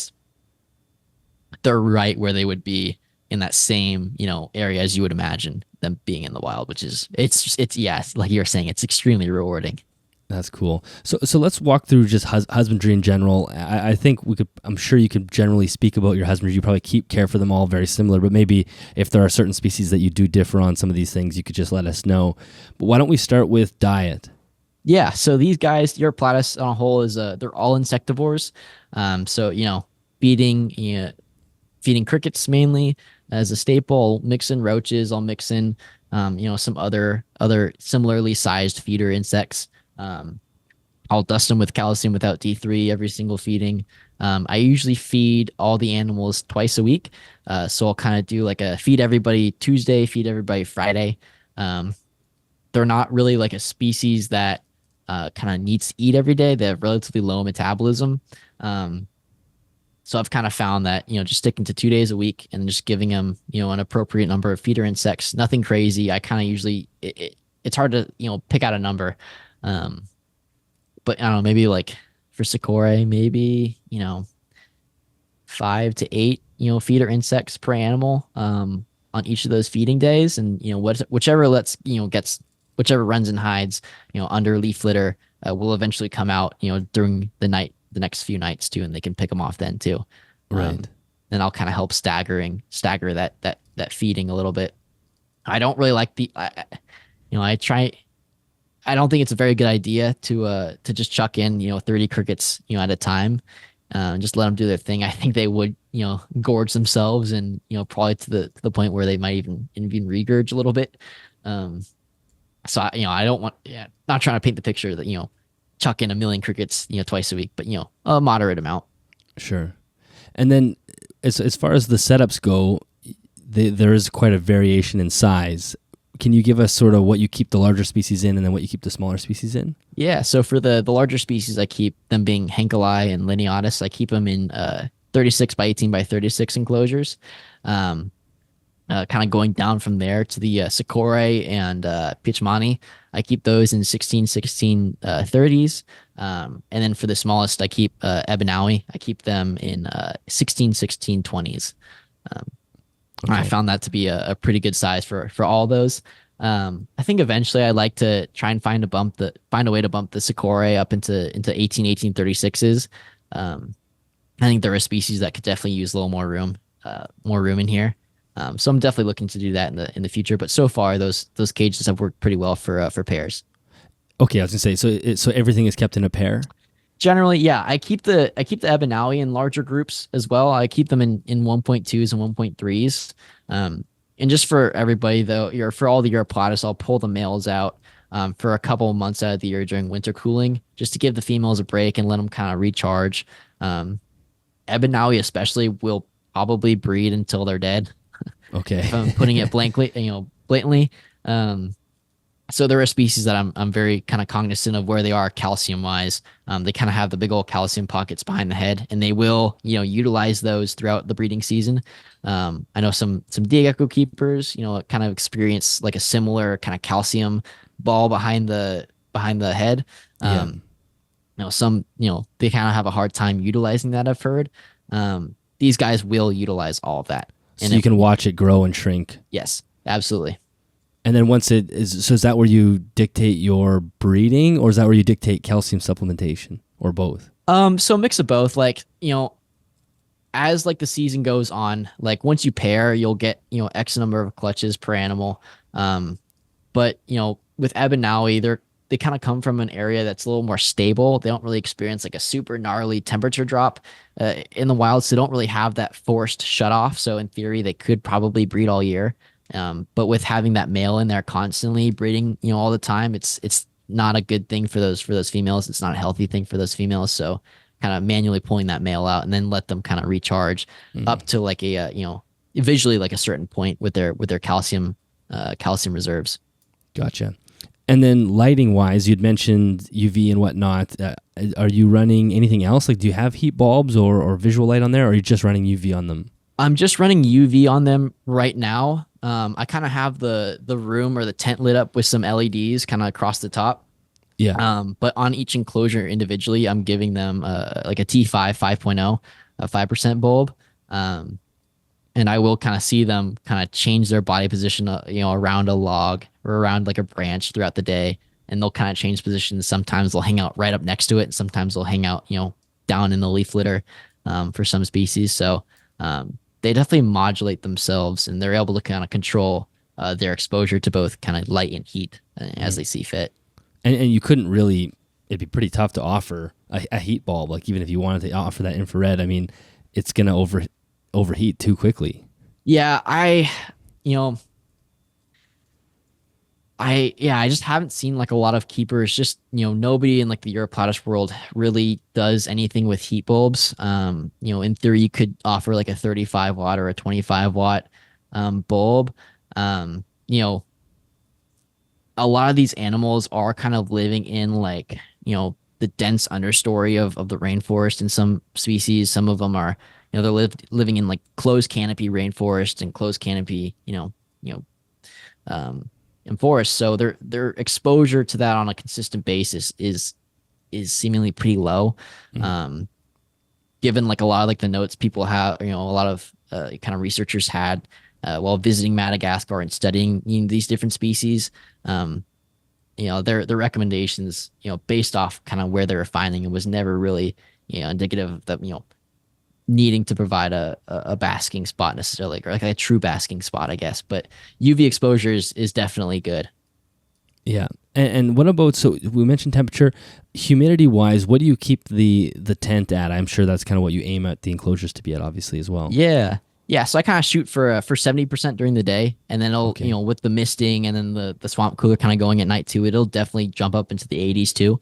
Speaker 2: they're right where they would be in that same, area as you would imagine them being in the wild, which is it's yes, like you're saying, it's extremely rewarding.
Speaker 1: That's cool. So let's walk through just husbandry in general. I think we could. I'm sure you could generally speak about your husbandry. You probably keep care for them all very similar, but maybe if there are certain species that you do differ on some of these things, you could just let us know. But why don't we start with diet?
Speaker 2: Yeah, so these guys, Uroplatus on a whole is they're all insectivores. So feeding feeding crickets mainly as a staple. I'll mix in roaches. I'll mix in some other similarly sized feeder insects. I'll dust them with calcium without D3 every single feeding. I usually feed all the animals twice a week. So I'll kind of do like a feed everybody Tuesday, feed everybody Friday. They're not really like a species that kind of needs to eat every day. They have relatively low metabolism. So I've kind of found that, just sticking to 2 days a week and just giving them, an appropriate number of feeder insects, nothing crazy. I kind of usually, it's hard to, pick out a number. But I don't know, maybe like for Sakura, maybe, 5 to 8, feeder insects per animal, on each of those feeding days. And, whichever whichever runs and hides, under leaf litter, will eventually come out, during the next few nights too, and they can pick them off then too.
Speaker 1: Right.
Speaker 2: And I'll kind of help stagger that feeding a little bit. I don't really like I don't think it's a very good idea to just chuck in 30 crickets at a time, and just let them do their thing. I think they would gorge themselves, and probably to the point where they might even regurge a little bit. So I don't want, not trying to paint the picture that chuck in a million crickets twice a week, but a moderate amount.
Speaker 1: Sure. And then as far as the setups go, there is quite a variation in size. Can you give us sort of what you keep the larger species in and then what you keep the smaller species in?
Speaker 2: Yeah, so for the larger species, I keep them being Henkeli and Lineatus. I keep them in 36 by 18 by 36 enclosures. Kind of going down from there to the Sakura and Pichmani. I keep those in 16 30s. And then for the smallest, I keep Ebanawi. I keep them in 16 20s. Okay. I found that to be a pretty good size for all those. I think eventually I'd like to try and find a way to bump the Sakura up into 18 36s. I think there are species that could definitely use a little more room in here. So I'm definitely looking to do that in the future. But so far, those cages have worked pretty well for pairs.
Speaker 1: Okay, I was gonna say so everything is kept in a pair.
Speaker 2: Generally, yeah. I keep the Ebanawi in larger groups as well. I keep them in 1.2s and 1.3s. And just for everybody though, for all the Uroplatus, I'll pull the males out for a couple of months out of the year during winter cooling, just to give the females a break and let them kind of recharge. Ebanawi especially will probably breed until they're dead.
Speaker 1: Okay.
Speaker 2: If I'm putting it blatantly. So there are species that I'm very kind of cognizant of where they are calcium wise. They kind of have the big old calcium pockets behind the head, and they will, utilize those throughout the breeding season. I know some gecko keepers, kind of experience like a similar kind of calcium ball behind the head.
Speaker 1: Yeah.
Speaker 2: Some, they kind of have a hard time utilizing that, I've heard. These guys will utilize all of that.
Speaker 1: So you can watch it grow and shrink.
Speaker 2: Yes, absolutely.
Speaker 1: And then once it is, so is that where you dictate your breeding, or is that where you dictate calcium supplementation, or both?
Speaker 2: So a mix of both. Like, as like the season goes on, like once you pair, you'll get, X number of clutches per animal. But with Ebanawi, they kind of come from an area that's a little more stable. They don't really experience like a super gnarly temperature drop in the wild, so they don't really have that forced shut off. So in theory, they could probably breed all year. But with having that male in there constantly breeding, all the time, it's not a good thing for those females. It's not a healthy thing for those females. So kind of manually pulling that male out and then let them kind of recharge up to like a visually like a certain point with their calcium reserves.
Speaker 1: Gotcha. And then lighting wise, you'd mentioned UV and whatnot. Are you running anything else? Like, do you have heat bulbs or visual light on there, or are you just running UV on them?
Speaker 2: I'm just running UV on them right now. I kind of have the room or the tent lit up with some LEDs kind of across the top.
Speaker 1: Yeah.
Speaker 2: But on each enclosure individually, I'm giving them like a T5 5.0, a 5% bulb. And I will kind of see them kind of change their body position, around a log or around like a branch throughout the day. And they'll kind of change positions. Sometimes they'll hang out right up next to it. And sometimes they'll hang out, down in the leaf litter for some species. So they definitely modulate themselves and they're able to kind of control their exposure to both kind of light and heat as they see fit.
Speaker 1: And you couldn't really, it'd be pretty tough to offer a heat bulb. Like even if you wanted to offer that infrared, I mean, it's going to overheat too quickly.
Speaker 2: Yeah, I just haven't seen like a lot of keepers. Just nobody in like the Uroplatus world really does anything with heat bulbs. In theory, you could offer like a 35 watt or a 25 watt bulb. A lot of these animals are kind of living in like the dense understory of the rainforest. In some species, some of them are they're living in like closed canopy rainforest and closed canopy in forests. So their exposure to that on a consistent basis is seemingly pretty low. Given like a lot of like the notes people have, a lot of kind of researchers had while visiting Madagascar and studying these different species, their recommendations, based off kind of where they were finding it was never really, indicative of the, needing to provide a basking spot necessarily, or like a true basking spot, I guess. But UV exposure is definitely good.
Speaker 1: Yeah. And what about, so we mentioned temperature, humidity wise, what do you keep the tent at? I'm sure that's kind of what you aim at the enclosures to be at, obviously, as well.
Speaker 2: Yeah. Yeah. So I kind of shoot for 70% during the day, and then it'll, with the misting and then the swamp cooler kind of going at night too, it'll definitely jump up into the 80s too.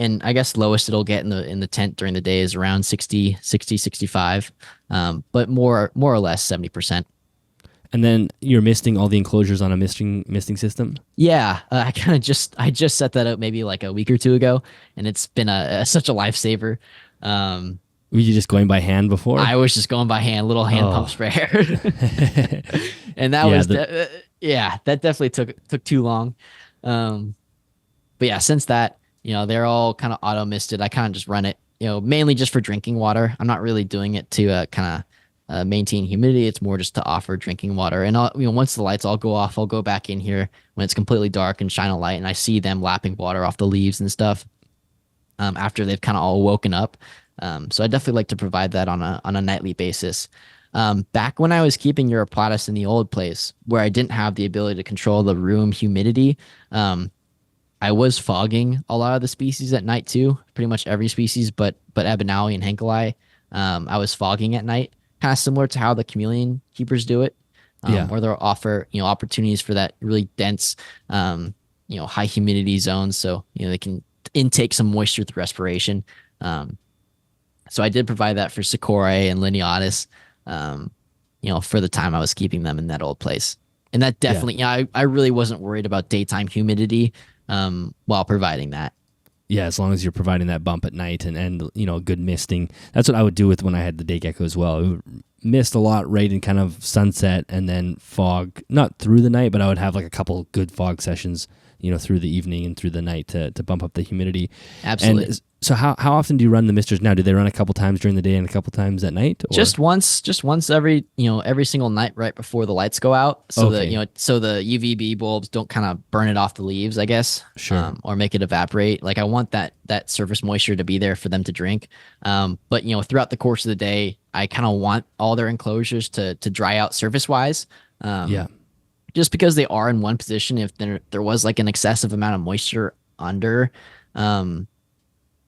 Speaker 2: And I guess lowest it'll get in the tent during the day is around 60, 65. But more or less 70%.
Speaker 1: And then you're misting all the enclosures on a misting system?
Speaker 2: Yeah, I just set that up maybe like a week or two ago, and it's been such a lifesaver.
Speaker 1: Were you just going by hand before?
Speaker 2: I was just going by hand, little hand pump sprayer, and that that definitely took too long. But yeah, since that, they're all kind of auto misted. I kind of just run it, mainly just for drinking water. I'm not really doing it to kind of maintain humidity. It's more just to offer drinking water. And once the lights all go off, I'll go back in here when it's completely dark and shine a light, and I see them lapping water off the leaves and stuff after they've kind of all woken up. So I definitely like to provide that on a nightly basis. Back when I was keeping Uroplatus in the old place, where I didn't have the ability to control the room humidity, I was fogging a lot of the species at night too. Pretty much every species, but Abenali and Henkeli, I was fogging at night, kind of similar to how the chameleon keepers do it, where they'll offer opportunities for that really dense, high humidity zones, so they can intake some moisture through respiration. So I did provide that for Sakura and Lineatus, for the time I was keeping them in that old place, and that definitely, I really wasn't worried about daytime humidity while providing that.
Speaker 1: Yeah, as long as you're providing that bump at night and good misting. That's what I would do with when I had the day gecko as well. It would mist a lot right in kind of sunset, and then fog, not through the night, but I would have like a couple good fog sessions, through the evening and through the night to bump up the humidity.
Speaker 2: Absolutely.
Speaker 1: And so how often do you run the misters now? Do they run a couple times during the day and a couple times at night? Or?
Speaker 2: Just once every single night right before the lights go out. So the UVB bulbs don't kind of burn it off the leaves, I guess.
Speaker 1: Sure.
Speaker 2: Or make it evaporate. Like I want that surface moisture to be there for them to drink. But throughout the course of the day, I kind of want all their enclosures to dry out surface wise. Just because they are in one position, if there was like an excessive amount of moisture under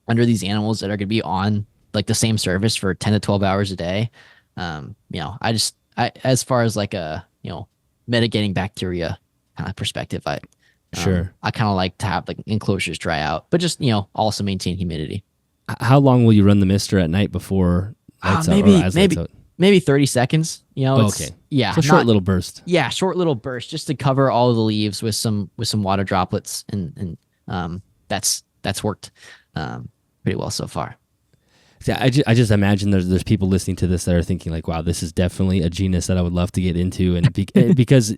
Speaker 2: these animals that are going to be on like the same surface for 10 to 12 hours a day, I as far as like a mitigating bacteria kind of perspective, I kind of like to have like enclosures dry out, but just also maintain humidity.
Speaker 1: How long will you run the mister at night before lights out?
Speaker 2: maybe 30 seconds.
Speaker 1: Oh, okay.
Speaker 2: Yeah,
Speaker 1: So short little burst.
Speaker 2: yeah, short little burst just to cover all of the leaves with some water droplets, and that's worked pretty well so far.
Speaker 1: See, I just imagine there's people listening to this that are thinking like, wow, this is definitely a genus that I would love to get into, and because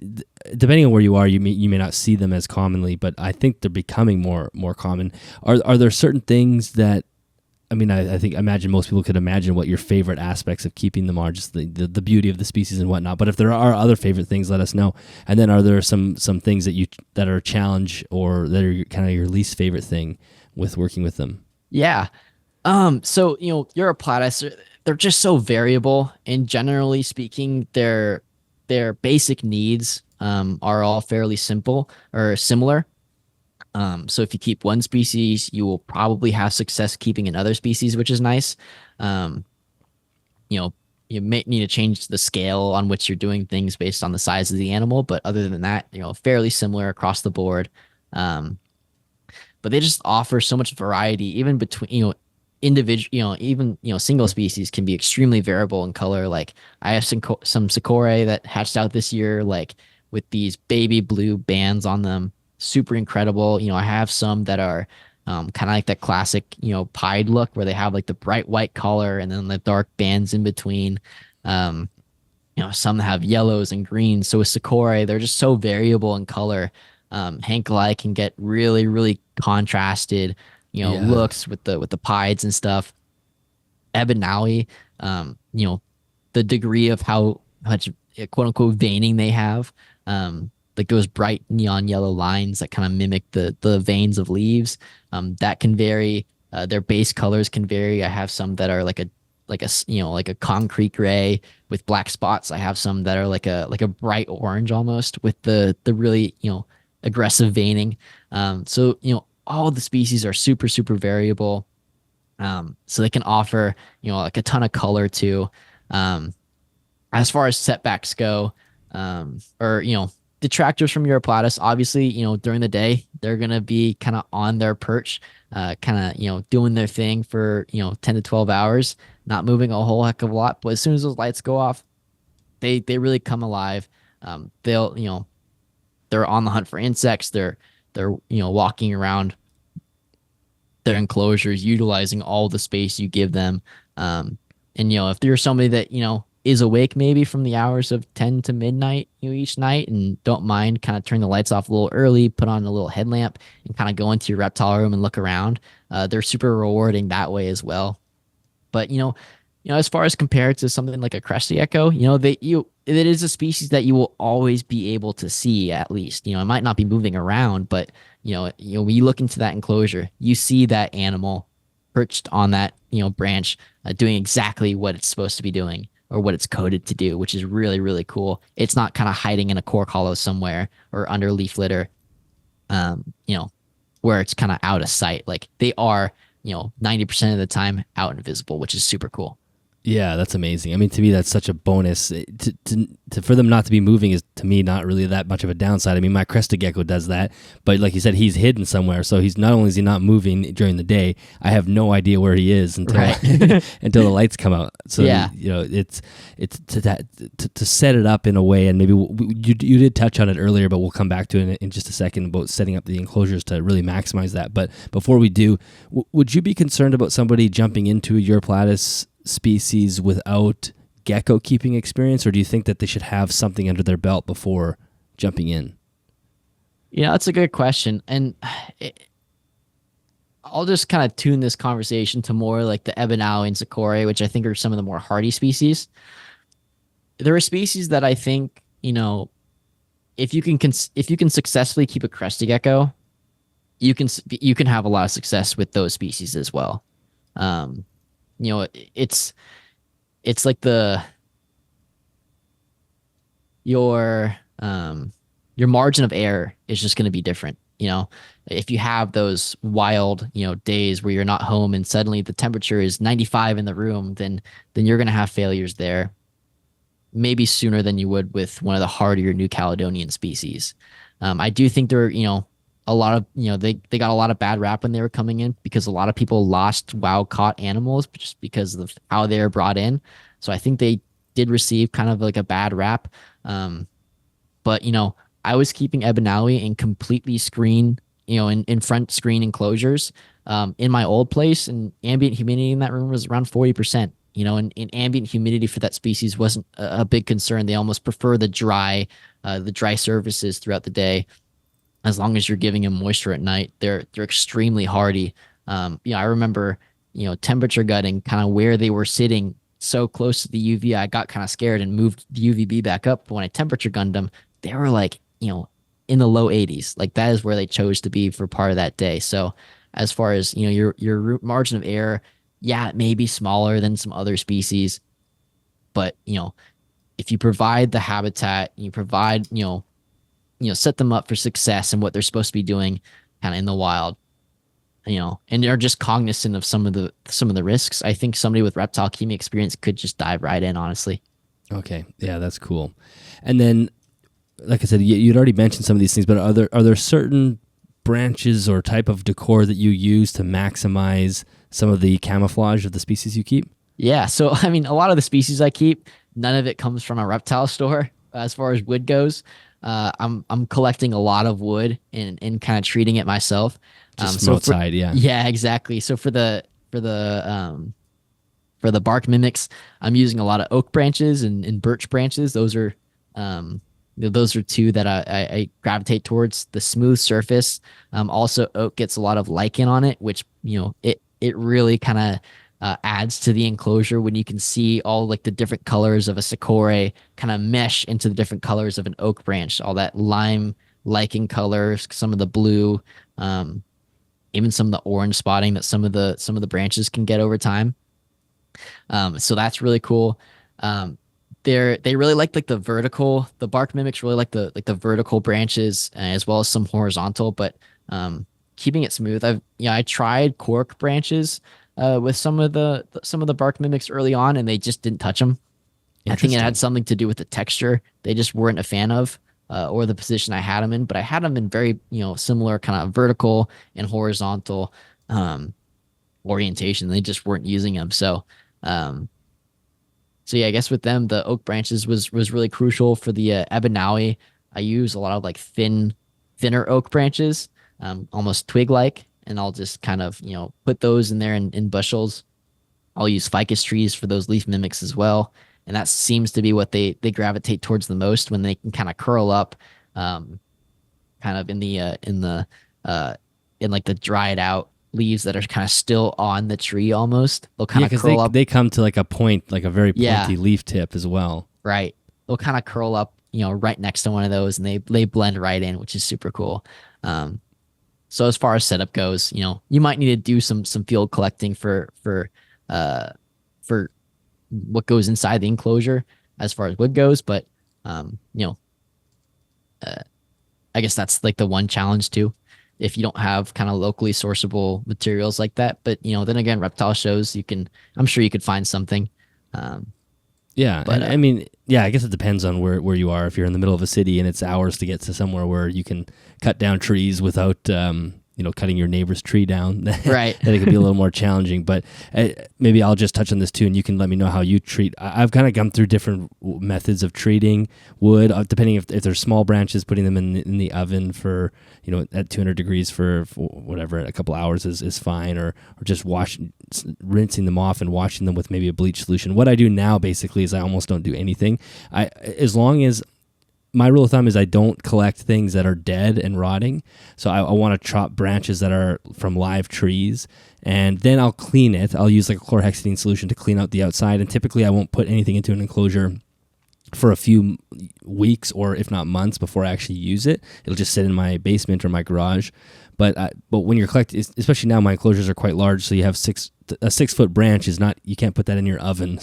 Speaker 1: depending on where you are, you may not see them as commonly, but I think they're becoming more common. Are there certain things that, I mean, I imagine most people could imagine what your favorite aspects of keeping them are, just the beauty of the species and whatnot. But if there are other favorite things, let us know. And then are there some things that are a challenge or that are kind of your least favorite thing with working with them?
Speaker 2: Yeah. So, Uroplatus, they're just so variable, and generally speaking, their basic needs are all fairly simple or similar. So if you keep one species, you will probably have success keeping another species, which is nice. Um, you may need to change the scale on which you're doing things based on the size of the animal, but other than that, fairly similar across the board. Um, but they just offer so much variety, even between, individual, even, single species can be extremely variable in color. Like I have some Sakura that hatched out this year, like with these baby blue bands on them, super incredible. I have some that are kind of like that classic, pied look where they have like the bright white color and then the dark bands in between. Um, some have yellows and greens. So with Sakura, they're just so variable in color. Hankali can get really, really contrasted, looks with the pieds and stuff. Ebinawi, the degree of how much quote unquote veining they have, like those bright neon yellow lines that kind of mimic the veins of leaves, that can vary. Their base colors can vary. I have some that are like a concrete gray with black spots. I have some that are like a bright orange almost with the really aggressive veining. So all the species are super super variable. So they can offer like a ton of color too. As far as setbacks go, or detractors from Uroplatus, obviously, during the day, they're going to be kind of on their perch, kind of, doing their thing for, 10 to 12 hours, not moving a whole heck of a lot. But as soon as those lights go off, they really come alive. They're on the hunt for insects. They're walking around their enclosures, utilizing all the space you give them. And, if you're somebody that, is awake maybe from the hours of 10 to midnight, each night, and don't mind kind of turn the lights off a little early, put on a little headlamp and kind of go into your reptile room and look around. They're super rewarding that way as well. But, as far as compared to something like a crested gecko, it is a species that you will always be able to see at least. It might not be moving around, but, when you look into that enclosure, you see that animal perched on that, branch, doing exactly what it's supposed to be doing, or what it's coded to do, which is really, really cool. It's not kind of hiding in a cork hollow somewhere or under leaf litter, where it's kind of out of sight. Like they are, 90% of the time out and visible, which is super cool.
Speaker 1: Yeah, that's amazing. I mean, to me, that's such a bonus. For them not to be moving is, to me, not really that much of a downside. I mean, my crested gecko does that, but like you said, he's hidden somewhere. So he's not only is he not moving during the day, I have no idea where he is until until the lights come out. So
Speaker 2: yeah,
Speaker 1: it's to set it up in a way, and maybe you did touch on it earlier, but we'll come back to it in just a second about setting up the enclosures to really maximize that. But before we do, would you be concerned about somebody jumping into a Uroplatus species without gecko keeping experience, or do you think that they should have something under their belt before jumping in?
Speaker 2: Yeah, that's a good question. And I'll just kind of tune this conversation to more like the Ebinawi and Sakura, which I think are some of the more hardy species. There are species that I think, if you can successfully keep a crested gecko, you can have a lot of success with those species as well. It's like your margin of error is just going to be different. If you have those wild, days where you're not home and suddenly the temperature is 95 in the room, then you're going to have failures there maybe sooner than you would with one of the hardier New Caledonian species. I do think there are, a lot of, they got a lot of bad rap when they were coming in because a lot of people lost wild caught animals just because of how they were brought in. So I think they did receive kind of like a bad rap. But I was keeping Ebenaui in completely screen, in front screen enclosures. In my old place, and ambient humidity in that room was around 40%. And ambient humidity for that species wasn't a big concern. They almost prefer the dry surfaces throughout the day. As long as you're giving them moisture at night, they're extremely hardy. I remember, temperature gutting kind of where they were sitting so close to the UV. I got kind of scared and moved the UVB back up. But when I temperature gunned them, they were like, in the low 80s. Like that is where they chose to be for part of that day. So as far as, your margin of error, yeah, it may be smaller than some other species, but if you provide the habitat, you provide, set them up for success and what they're supposed to be doing kind of in the wild, and they're just cognizant of some of the risks. I think somebody with reptile chemie experience could just dive right in, honestly.
Speaker 1: Okay. Yeah, that's cool. And then, like I said, you'd already mentioned some of these things, but are there certain branches or type of decor that you use to maximize some of the camouflage of the species you keep?
Speaker 2: Yeah. So, I mean, a lot of the species I keep, none of it comes from a reptile store as far as wood goes. I'm collecting a lot of wood and kind of treating it myself.
Speaker 1: Just from outside, yeah.
Speaker 2: Yeah, exactly. So for the bark mimics, I'm using a lot of oak branches and birch branches. Those are two that I gravitate towards. The smooth surface. Also, oak gets a lot of lichen on it, which it really kind of adds to the enclosure when you can see all like the different colors of a sakura kind of mesh into the different colors of an oak branch. All that lime lichen colors, some of the blue, even some of the orange spotting that some of the branches can get over time. So that's really cool. They really like the bark mimics really like the vertical branches as well as some horizontal, but keeping it smooth. I tried cork branches with some of the bark mimics early on, and they just didn't touch them. I think it had something to do with the texture they just weren't a fan of, or the position I had them in. But I had them in very similar kind of vertical and horizontal orientation. They just weren't using them. So yeah, I guess with them, the oak branches was really crucial. For the Ebenaui, I use a lot of like thinner oak branches, almost twig-like, and I'll just kind of put those in there in bushels. I'll use ficus trees for those leaf mimics as well, and that seems to be what they gravitate towards the most when they can kind of curl up, kind of in like the dried out leaves that are kind of still on the tree almost. They'll kind of curl up.
Speaker 1: They come to like a point, like a very pointy leaf tip as well.
Speaker 2: Right. They'll kind of curl up, right next to one of those, and they blend right in, which is super cool. So as far as setup goes, you might need to do some field collecting for what goes inside the enclosure as far as wood goes, but I guess that's like the one challenge too, if you don't have kind of locally sourceable materials like that. But then again, reptile shows, I'm sure you could find something.
Speaker 1: Yeah, but I mean, yeah, I guess it depends on where you are. If you're in the middle of a city and it's hours to get to somewhere where you can cut down trees without cutting your neighbor's tree down,
Speaker 2: right?
Speaker 1: Then it could be a little more challenging. But maybe I'll just touch on this too, and you can let me know how you treat. I've kind of gone through different methods of treating wood, depending if there's small branches, putting them in the oven for at 200 degrees for whatever, a couple hours is fine, or just rinsing them off and washing them with maybe a bleach solution. What I do now basically is I almost don't do anything. As long as my rule of thumb is I don't collect things that are dead and rotting. So I want to chop branches that are from live trees, and then I'll clean it. I'll use like a chlorhexidine solution to clean out the outside, and typically I won't put anything into an enclosure for a few weeks or if not months before I actually use it. It'll just sit in my basement or my garage. But when you're collecting, especially now, my enclosures are quite large, so you have a 6 foot branch is not, you can't put that in your oven.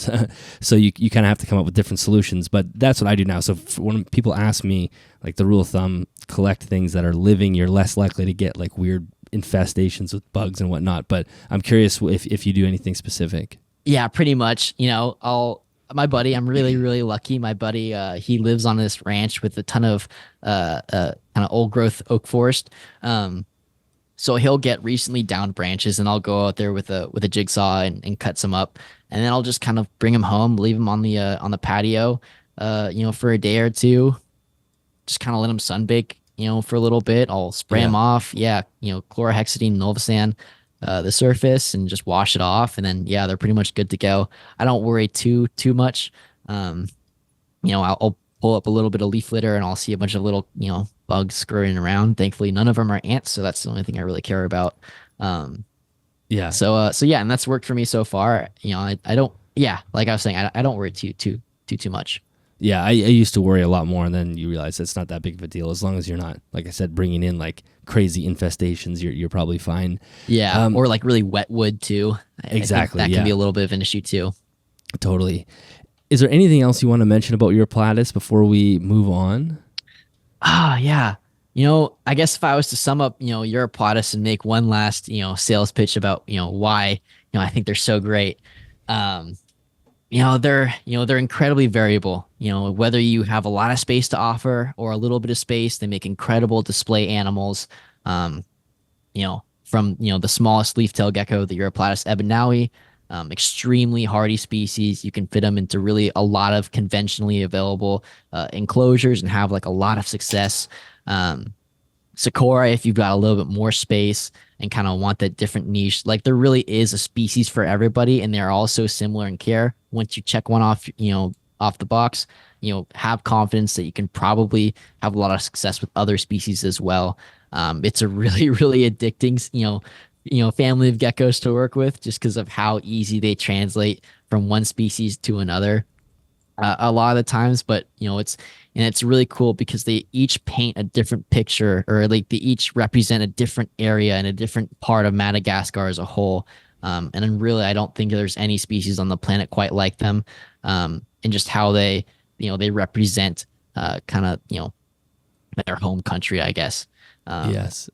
Speaker 1: So you kind of have to come up with different solutions. But that's what I do now. So when people ask me, like the rule of thumb, collect things that are living, you're less likely to get like weird infestations with bugs and whatnot. But I'm curious if you do anything specific.
Speaker 2: Yeah, pretty much. My buddy, I'm really, really lucky. My buddy, he lives on this ranch with a ton of kind of old growth oak forest. So he'll get recently downed branches, and I'll go out there with a jigsaw and cut some up, and then I'll just kind of bring him home, leave him on the patio, for a day or two, just kind of let him sunbake, for a little bit. I'll spray
Speaker 1: Yeah.
Speaker 2: him off, yeah, chlorhexidine, Novosan, the surface, and just wash it off, and then yeah, they're pretty much good to go. I don't worry too much. Um, I'll pull up a little bit of leaf litter and I'll see a bunch of little, bugs scurrying around. Thankfully, none of them are ants, so that's the only thing I really care about. Um,
Speaker 1: Yeah.
Speaker 2: so yeah, and that's worked for me so far. I don't, yeah, like I was saying, I don't worry too much.
Speaker 1: Yeah, I used to worry a lot more, and then you realize it's not that big of a deal as long as you're not, like I said, bringing in like crazy infestations. You're probably fine.
Speaker 2: Yeah, or like really wet wood too.
Speaker 1: Exactly.
Speaker 2: I think that
Speaker 1: Yeah,
Speaker 2: can be a little bit of an issue too.
Speaker 1: totally. Is there anything else you want to mention about Uroplatus before we move on?
Speaker 2: Ah, yeah. I guess if I was to sum up, Uroplatus and make one last, sales pitch about, why, I think they're so great. Um, they're incredibly variable. Whether you have a lot of space to offer or a little bit of space, they make incredible display animals. Um, from the smallest leaf-tailed gecko, the Uroplatus ebenaui, extremely hardy species. You can fit them into really a lot of conventionally available enclosures and have like a lot of success. Sakura, if you've got a little bit more space and kind of want that different niche, like there really is a species for everybody, and they're all so similar in care. Once you check one off, off the box, have confidence that you can probably have a lot of success with other species as well. It's a really, really addicting, family of geckos to work with just because of how easy they translate from one species to another a lot of the times. But it's really cool because they each paint a different picture, or like they each represent a different area and a different part of Madagascar as a whole. And then really, I don't think there's any species on the planet quite like them. And just how they represent kind of, their home country, I guess.
Speaker 1: Yes.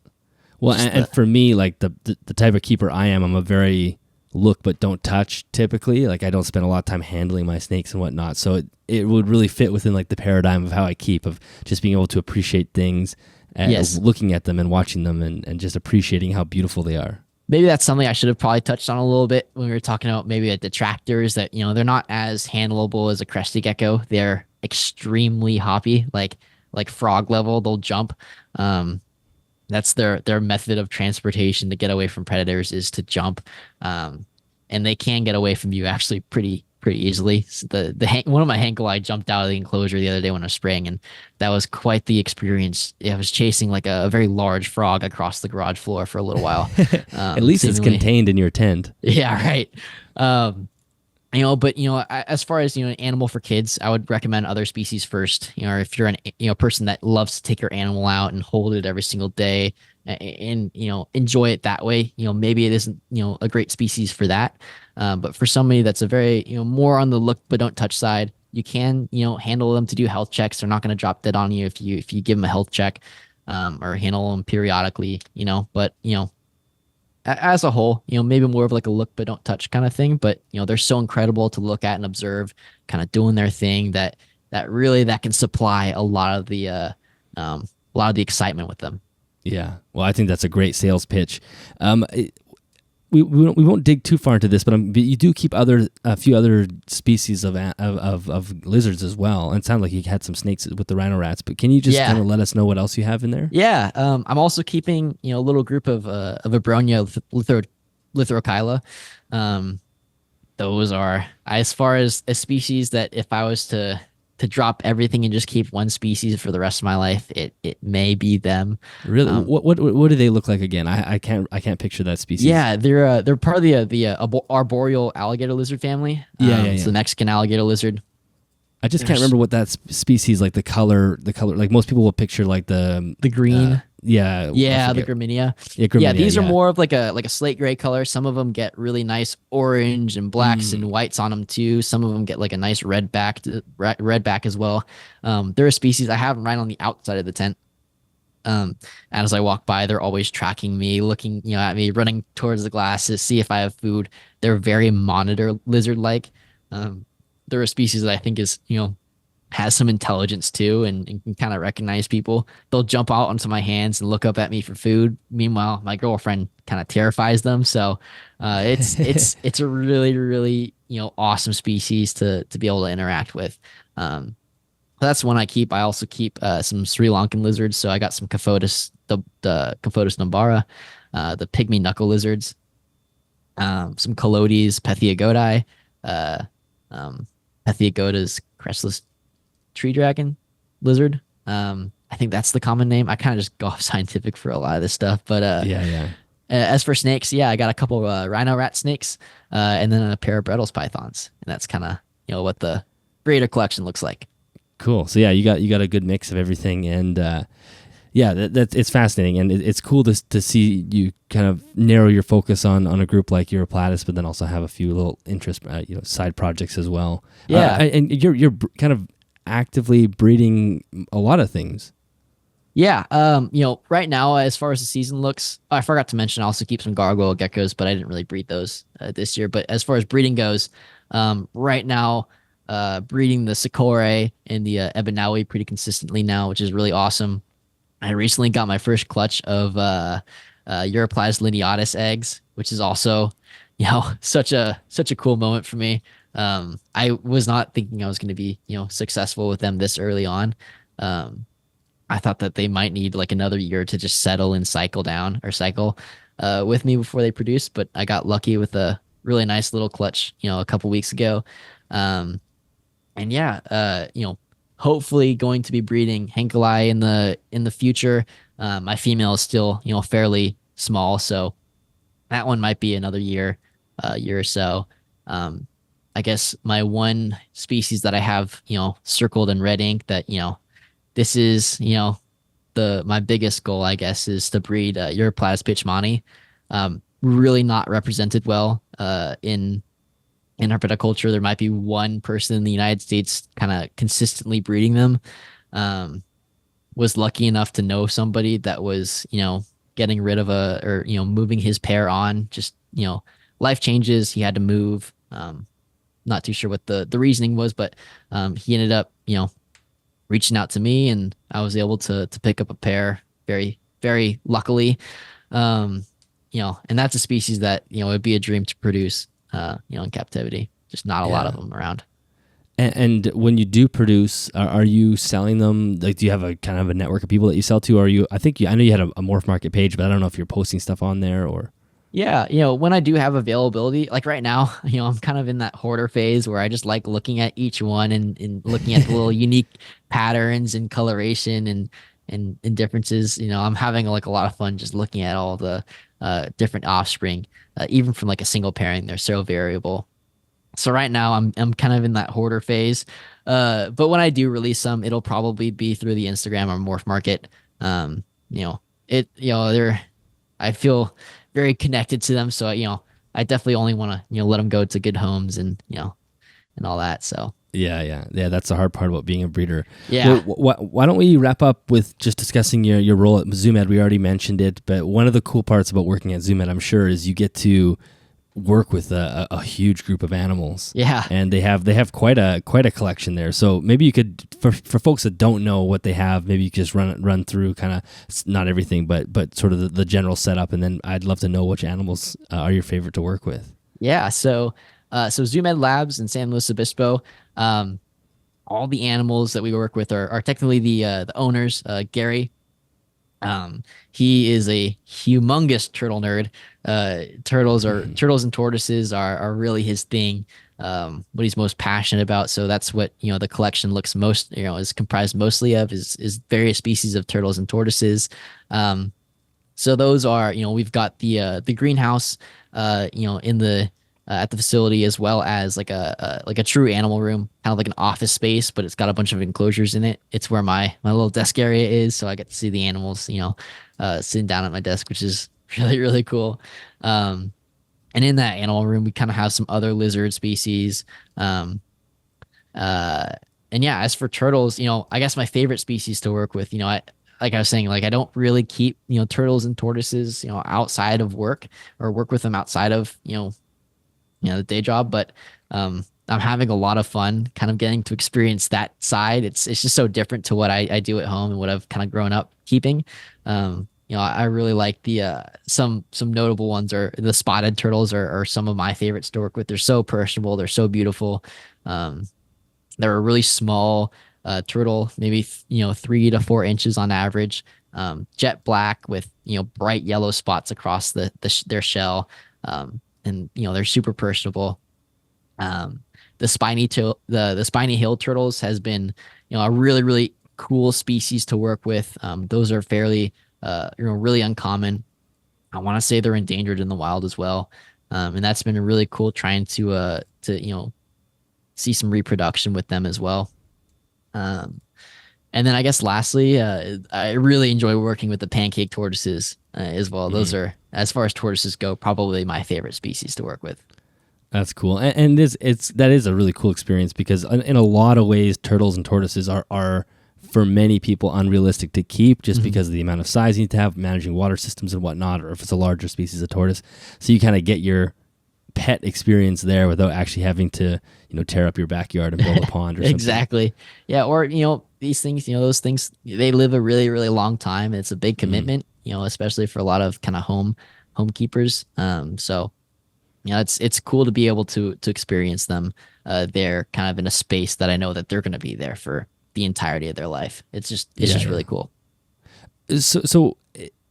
Speaker 1: Well, and
Speaker 2: The
Speaker 1: for me, like the type of keeper I am, I'm a very look but don't touch typically. Like I don't spend a lot of time handling my snakes and whatnot. So it would really fit within like the paradigm of how I keep, of just being able to appreciate things and
Speaker 2: Yes.
Speaker 1: looking at them and watching them and just appreciating how beautiful they are.
Speaker 2: Maybe that's something I should have probably touched on a little bit when we were talking about maybe a detractors, that, they're not as handleable as a crested gecko. They're extremely hoppy, like frog level. They'll jump. That's their method of transportation to get away from predators, is to jump. And they can get away from you actually pretty easily. So one of my Hankalai jumped out of the enclosure the other day when I was spraying, and that was quite the experience. I was chasing like a very large frog across the garage floor for a little while.
Speaker 1: At least it's
Speaker 2: seemingly.
Speaker 1: contained in your tent.
Speaker 2: Yeah, right. But as far as an animal for kids, I would recommend other species first. Or if you're an person that loves to take your animal out and hold it every single day and enjoy it that way, maybe it isn't a great species for that. But for somebody that's a very more on the look but don't touch side, you can handle them to do health checks. They're not going to drop dead on you if you give them a health check, or handle them periodically. But as a whole, maybe more of like a look but don't touch kind of thing. But they're so incredible to look at and observe, kind of doing their thing, that can supply a lot of the excitement with them.
Speaker 1: Yeah. Well, I think that's a great sales pitch. We won't dig too far into this, but you do keep a few other species of lizards as well. And it sounded like you had some snakes with the rhino rats, but can you just kind of let us know what else you have in there?
Speaker 2: Yeah. I'm also keeping a little group of Abronia lithorophylla. Those are, as far as a species that if I was to drop everything and just keep one species for the rest of my life, it may be them.
Speaker 1: Really? What do they look like again? I can't picture that species.
Speaker 2: Yeah, they're part of the arboreal alligator lizard family.
Speaker 1: Yeah.
Speaker 2: It's the Mexican alligator lizard.
Speaker 1: I just can't remember what that species, like the color, like most people will picture like the
Speaker 2: green.
Speaker 1: Yeah.
Speaker 2: The Graminia.
Speaker 1: Yeah,
Speaker 2: These are more of like a slate gray color. Some of them get really nice orange and blacks and whites on them too. Some of them get like a nice red back as well. They're a species I have right on the outside of the tent. And as I walk by, they're always tracking me, looking at me, running towards the glass to see if I have food. They're very monitor lizard like. They're a species that I think is has some intelligence too, and can kind of recognize people. They'll jump out onto my hands and look up at me for food. Meanwhile, my girlfriend kind of terrifies them. So it's a really really awesome species to be able to interact with. That's one I keep. I also keep some Sri Lankan lizards. So I got some Caphotis, the Caphotis numbara, the pygmy knuckle lizards, some Calotes, Pethiagodae, uh, Pethiagoda's crestless tree dragon lizard. I think that's the common name. I kind of just go off scientific for a lot of this stuff. But
Speaker 1: Yeah.
Speaker 2: as for snakes, yeah, I got a couple rhino rat snakes, and then a pair of Bredl's pythons, and that's kind of what the breeder collection looks like.
Speaker 1: Cool. So yeah, you got a good mix of everything, and yeah, that it's fascinating, and it's cool to see you kind of narrow your focus on a group like Uroplatus, but then also have a few little interest side projects as well.
Speaker 2: Yeah,
Speaker 1: and you're kind of actively breeding a lot of things.
Speaker 2: yeah. Right now, as far as the season looks, I forgot to mention I also keep some gargoyle geckos, but I didn't really breed those this year. But as far as breeding goes, right now, breeding the Sakore and the Ebanawi pretty consistently now, which is really awesome. I recently got my first clutch of Uroplatus lineatus eggs, which is also, such a cool moment for me. I was not thinking I was going to be, successful with them this early on. I thought that they might need like another year to just settle and cycle with me before they produce, but I got lucky with a really nice little clutch, a couple weeks ago. And yeah, hopefully going to be breeding Henkeli in the future. My female is still, fairly small, so that one might be another year or so. I guess my one species that I have, circled in red ink that, this is, my biggest goal, I guess, is to breed Uroplatus pitchmani. Really not represented well in herpetoculture. There might be one person in the United States kind of consistently breeding them. Was lucky enough to know somebody that was, getting rid of moving his pair on. Just, life changes. He had to move. Not too sure what the reasoning was, but he ended up, reaching out to me, and I was able to pick up a pair very, very luckily. And that's a species that, it'd be a dream to produce, in captivity. Just not a lot of them around.
Speaker 1: And when you do produce, are you selling them? Like, do you have a kind of a network of people that you sell to? Or I know you had a Morph Market page, but I don't know if you're posting stuff on there or.
Speaker 2: Yeah, when I do have availability, like right now, I'm kind of in that hoarder phase where I just like looking at each one and looking at the little unique patterns and coloration and differences. I'm having like a lot of fun just looking at all the different offspring, even from like a single pairing. They're so variable. So right now I'm kind of in that hoarder phase. But when I do release some, it'll probably be through the Instagram or Morph Market. I feel very connected to them. So, I definitely only want to, let them go to good homes and, and all that. So.
Speaker 1: Yeah. That's the hard part about being a breeder.
Speaker 2: Yeah.
Speaker 1: Well, why don't we wrap up with just discussing your role at ZoomEd? We already mentioned it, but one of the cool parts about working at ZoomEd, I'm sure, is you get to work with a huge group of animals.
Speaker 2: Yeah.
Speaker 1: And they have quite a collection there. So maybe you could, for folks that don't know what they have, maybe you could just run through kind of, not everything, but sort of the general setup. And then I'd love to know which animals are your favorite to work with.
Speaker 2: Yeah. So ZoomEd Labs in San Luis Obispo, all the animals that we work with are technically the owners. Gary, he is a humongous turtle nerd. Turtles and tortoises are really his thing. What he's most passionate about. So that's what, the collection looks most, is comprised mostly of is various species of turtles and tortoises. So those are, we've got the greenhouse, in the at the facility, as well as like a true animal room, kind of like an office space, but it's got a bunch of enclosures in it. It's where my little desk area is, so I get to see the animals, sitting down at my desk, which is really, really cool. And in that animal room, we kind of have some other lizard species. And yeah, as for turtles, I guess my favorite species to work with, like I was saying, like I don't really keep, turtles and tortoises, outside of work or work with them outside of, the day job. But I'm having a lot of fun kind of getting to experience that side. It's just so different to what I do at home and what I've kind of grown up keeping. I really like the some notable ones are the spotted turtles are some of my favorites to work with. They're so personable, they're so beautiful. Um, they're a really small turtle, maybe 3 to 4 inches on average. Jet black with bright yellow spots across their shell, and they're super personable. The spiny hill turtles has been a really cool species to work with. Those are fairly really uncommon. I want to say they're endangered in the wild as well, and that's been really cool trying to see some reproduction with them as well. And then I guess lastly, I really enjoy working with the pancake tortoises as well. Those are, as far as tortoises go, probably my favorite species to work with.
Speaker 1: That's cool, and that is a really cool experience because in a lot of ways, turtles and tortoises are for many people unrealistic to keep just because of the amount of size you need to have, managing water systems and whatnot, or if it's a larger species of tortoise. So you kind of get your pet experience there without actually having to tear up your backyard and build a pond or something.
Speaker 2: Exactly. Yeah, or these things, those things, they live a really long time. It's a big commitment, especially for a lot of kind of home keepers. So it's cool to be able to experience them there kind of in a space that I know that they're going to be there for the entirety of their life. It's just really cool.
Speaker 1: So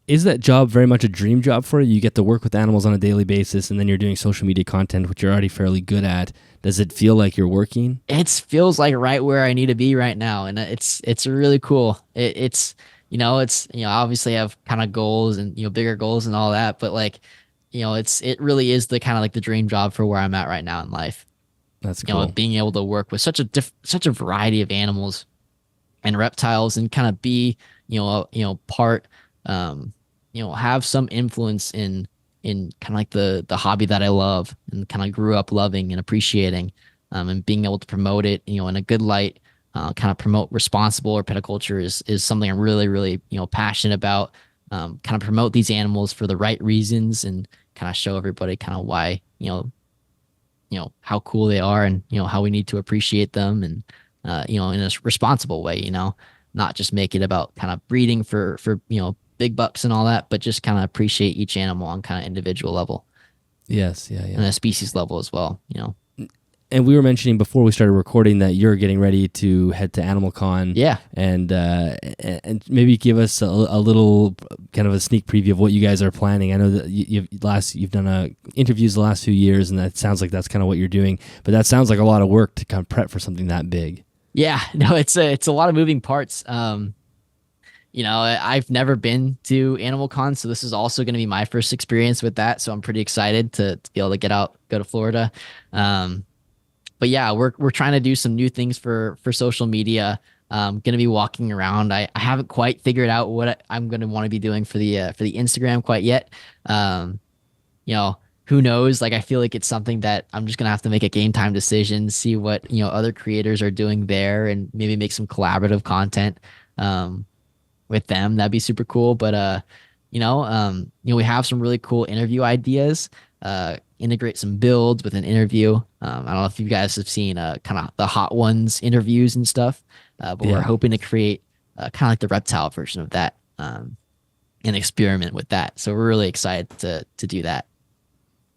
Speaker 1: is that job very much a dream job for you? You get to work with animals on a daily basis, and then you're doing social media content, which you're already fairly good at. Does it feel like you're working?
Speaker 2: It feels like right where I need to be right now, and it's really cool. It's obviously I have kind of goals and bigger goals and all that, but like it really is the kind of like the dream job for where I'm at right now in life.
Speaker 1: That's cool.
Speaker 2: Being able to work with such a variety of animals and reptiles and kind of be part have some influence in kind of like the hobby that I love and kind of grew up loving and appreciating, and being able to promote it in a good light, kind of promote responsible herpetoculture is something I'm really passionate about. Kind of promote these animals for the right reasons and kind of show everybody kind of why how cool they are and how we need to appreciate them and in a responsible way, not just make it about kind of breeding for big bucks and all that, but just kind of appreciate each animal on kind of individual level.
Speaker 1: Yes, yeah.
Speaker 2: And a species level as well,
Speaker 1: And we were mentioning before we started recording that you're getting ready to head to AnimalCon.
Speaker 2: Yeah.
Speaker 1: And maybe give us a little kind of a sneak preview of what you guys are planning. I know that you've done interviews the last few years, and that sounds like that's kind of what you're doing. But that sounds like a lot of work to kind of prep for something that big.
Speaker 2: Yeah, no, it's a lot of moving parts. I've never been to AnimalCon, so this is also going to be my first experience with that. So I'm pretty excited to be able to go to Florida. But yeah, we're trying to do some new things for social media. Going to be walking around. I haven't quite figured out what I'm going to want to be doing for the Instagram quite yet. Who knows? Like, I feel like it's something that I'm just going to have to make a game time decision, see what, other creators are doing there and maybe make some collaborative content, with them. That'd be super cool. But, we have some really cool interview ideas, integrate some builds with an interview. I don't know if you guys have seen, kind of the Hot Ones interviews and stuff, but we're hoping to create, kind of like the reptile version of that, and experiment with that. So we're really excited to do that.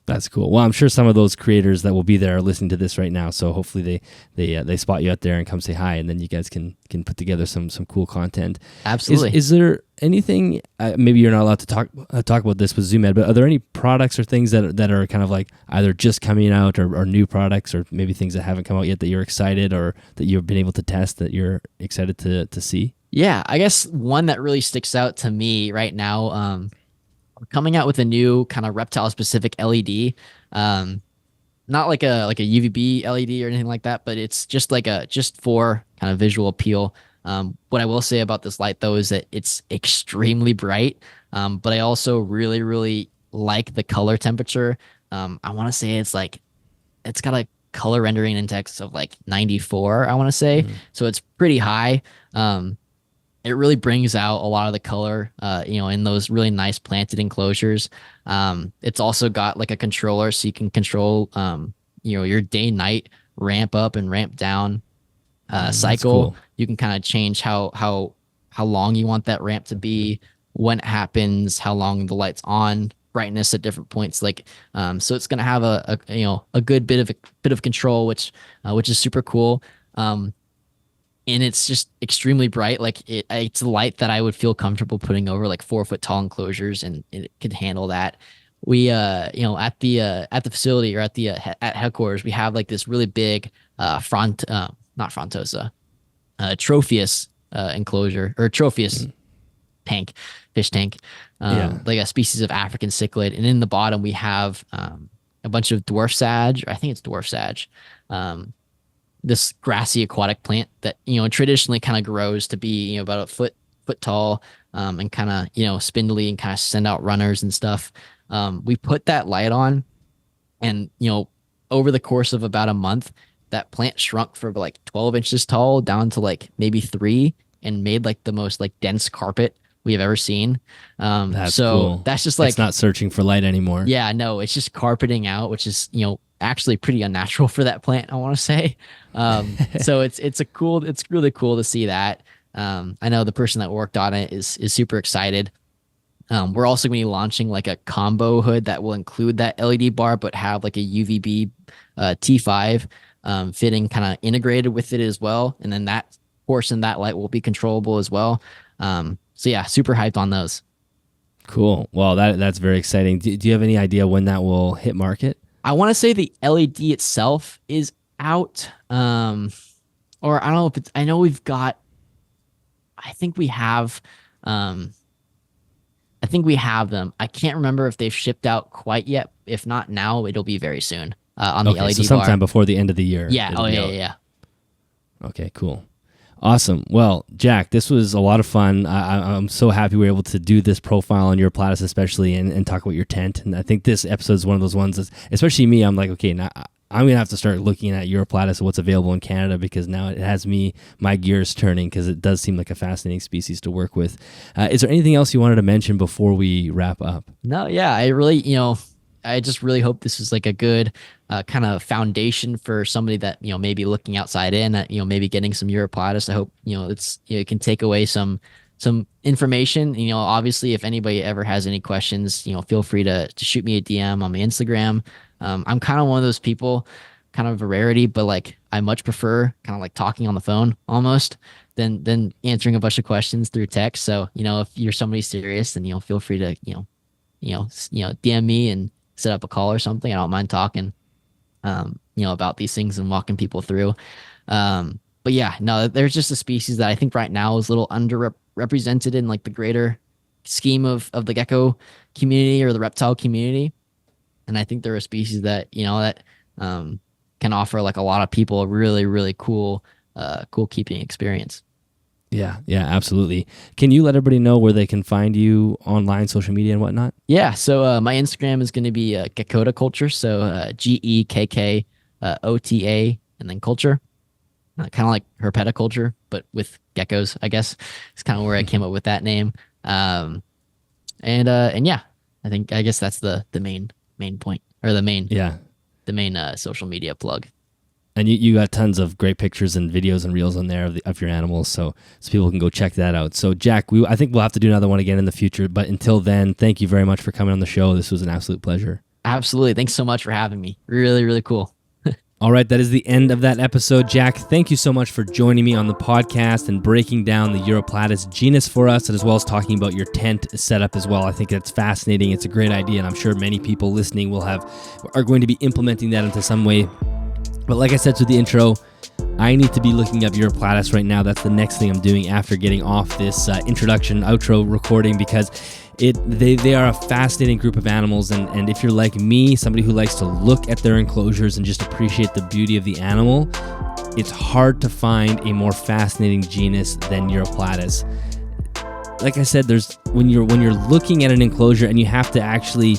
Speaker 1: That's cool. Well, I'm sure some of those creators that will be there are listening to this right now. So hopefully they spot you out there and come say hi, and then you guys can put together some cool content.
Speaker 2: Absolutely.
Speaker 1: Is there anything? Maybe you're not allowed to talk about this with ZoomEd, but are there any products or things that are kind of like either just coming out or new products, or maybe things that haven't come out yet that you're excited or that you've been able to test that you're excited to see?
Speaker 2: Yeah, I guess one that really sticks out to me right now. We're coming out with a new kind of reptile specific LED, not like a UVB LED or anything like that, but it's just just for kind of visual appeal. What I will say about this light though is that it's extremely bright, but I also really like the color temperature. I want to say it's got a color rendering index of like 94, I want to say. So it's pretty high. It really brings out a lot of the color, in those really nice planted enclosures. It's also got like a controller, so you can control, your day night ramp up and ramp down cycle.
Speaker 1: Cool.
Speaker 2: You can kind of change how long you want that ramp to be, when it happens, how long the light's on, brightness at different points. Like, so it's gonna have a good bit of control, which is super cool. And it's just extremely bright. Like it's a light that I would feel comfortable putting over like 4-foot tall enclosures, and it could handle that. We at the facility, or at headquarters, we have like this really big not frontosa, Tropheus enclosure, or Tropheus tank, fish tank, like a species of African cichlid. And in the bottom we have a bunch of dwarf sage, or I think it's dwarf sage, this grassy aquatic plant that traditionally kind of grows to be about a foot tall, and kind of spindly, and kind of send out runners and stuff. We put that light on, and over the course of about a month, that plant shrunk from like 12 inches tall down to like maybe 3, and made like the most like dense carpet we have ever seen.
Speaker 1: That's
Speaker 2: so
Speaker 1: cool.
Speaker 2: That's just like,
Speaker 1: it's not searching for light anymore.
Speaker 2: Yeah, no, it's just carpeting out, which is actually pretty unnatural for that plant, I want to say. So it's really cool to see that. I know the person that worked on it is super excited. We're also going to be launching like a combo hood that will include that LED bar, but have like a UVB T5 fitting kind of integrated with it as well. And then that portion, that light will be controllable as well. So yeah, super hyped on those. Cool.
Speaker 1: Well, that's very exciting. Do you have any idea when that will hit market?
Speaker 2: I want to say the LED itself is out. Or I don't know if I know we've got, I think we have them. I can't remember if they've shipped out quite yet. If not now, it'll be very soon on the LED
Speaker 1: so sometime
Speaker 2: bar.
Speaker 1: before the end of the year.
Speaker 2: Yeah. Oh, yeah.
Speaker 1: Okay, cool. Awesome. Well, Jack, this was a lot of fun. I'm so happy we were able to do this profile on Uroplatus, especially, and talk about your tent. And I think this episode is one of those ones that, especially me, I'm like, okay, now I'm going to have to start looking at Uroplatus and what's available in Canada, because now it has my gears turning, because it does seem like a fascinating species to work with. Is there anything else you wanted to mention before we wrap up?
Speaker 2: No, yeah, I just really hope this is like a good kind of foundation for somebody that maybe looking outside in, maybe getting some Uroplatus. I hope it can take away some information. Obviously, if anybody ever has any questions, feel free to shoot me a DM on my Instagram. I'm kind of one of those people, kind of a rarity, but like I much prefer kind of like talking on the phone almost than answering a bunch of questions through text. So if you're somebody serious, then feel free to DM me and set up a call or something. I don't mind talking, about these things and walking people through. But yeah, no, there's just a species that I think right now is a little underrepresented in like the greater scheme of the gecko community or the reptile community. And I think they're a species that, that can offer like a lot of people a really, really cool keeping experience.
Speaker 1: Yeah, absolutely. Can you let everybody know where they can find you online, social media and whatnot?
Speaker 2: Yeah, so my Instagram is going to be gekkotaculture, so GEKKOTA and then culture, kind of like herpeticulture, but with geckos, I guess. It's kind of where I came up with that name. And yeah, I guess that's the main point, or the main social media plug.
Speaker 1: And you got tons of great pictures and videos and reels on there of your animals, so people can go check that out. So Jack, I think we'll have to do another one again in the future, but until then, thank you very much for coming on the show. This was an absolute pleasure.
Speaker 2: Absolutely. Thanks so much for having me. Really, really cool.
Speaker 1: All right, that is the end of that episode. Jack, thank you so much for joining me on the podcast and breaking down the Uroplatus genus for us, and as well as talking about your tent setup as well. I think that's fascinating. It's a great idea, and I'm sure many people listening are going to be implementing that into some way. But like I said to the intro, I need to be looking up Uroplatus right now. That's the next thing I'm doing after getting off this introduction, outro recording, because they are a fascinating group of animals. And if you're like me, somebody who likes to look at their enclosures and just appreciate the beauty of the animal, it's hard to find a more fascinating genus than Uroplatus. Like I said, when you're looking at an enclosure and you have to actually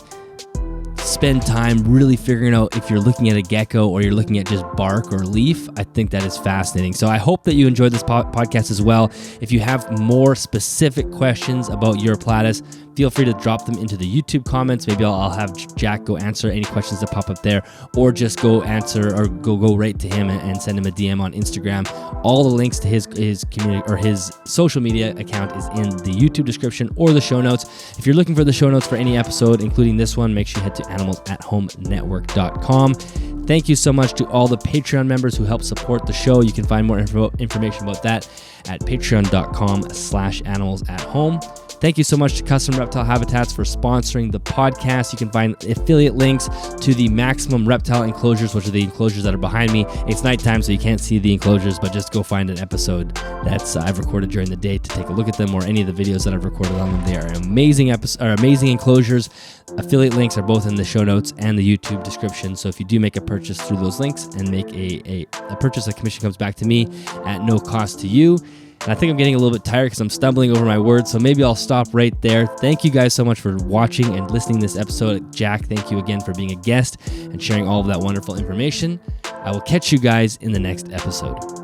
Speaker 1: spend time really figuring out if you're looking at a gecko or you're looking at just bark or leaf, I think that is fascinating. So I hope that you enjoyed this podcast as well. If you have more specific questions about Uroplatus, feel free to drop them into the YouTube comments. Maybe I'll have Jack go answer any questions that pop up there, or just go answer or go right to him and send him a DM on Instagram. All the links to his community or his social media account is in the YouTube description or the show notes. If you're looking for the show notes for any episode, including this one, make sure you head to animalsathomenetwork.com. Thank you so much to all the Patreon members who help support the show. You can find more information about that at patreon.com/animalsathome. Thank you so much to Custom Reptile Habitats for sponsoring the podcast. You can find affiliate links to the Maximum Reptile Enclosures, which are the enclosures that are behind me. It's nighttime, so you can't see the enclosures, but just go find an episode that's I've recorded during the day to take a look at them, or any of the videos that I've recorded on them. They are amazing amazing enclosures. Affiliate links are both in the show notes and the YouTube description. So if you do make a purchase through those links and make a purchase, a commission comes back to me at no cost to you. And I think I'm getting a little bit tired because I'm stumbling over my words, so maybe I'll stop right there. Thank you guys so much for watching and listening to this episode. Jack, thank you again for being a guest and sharing all of that wonderful information. I will catch you guys in the next episode.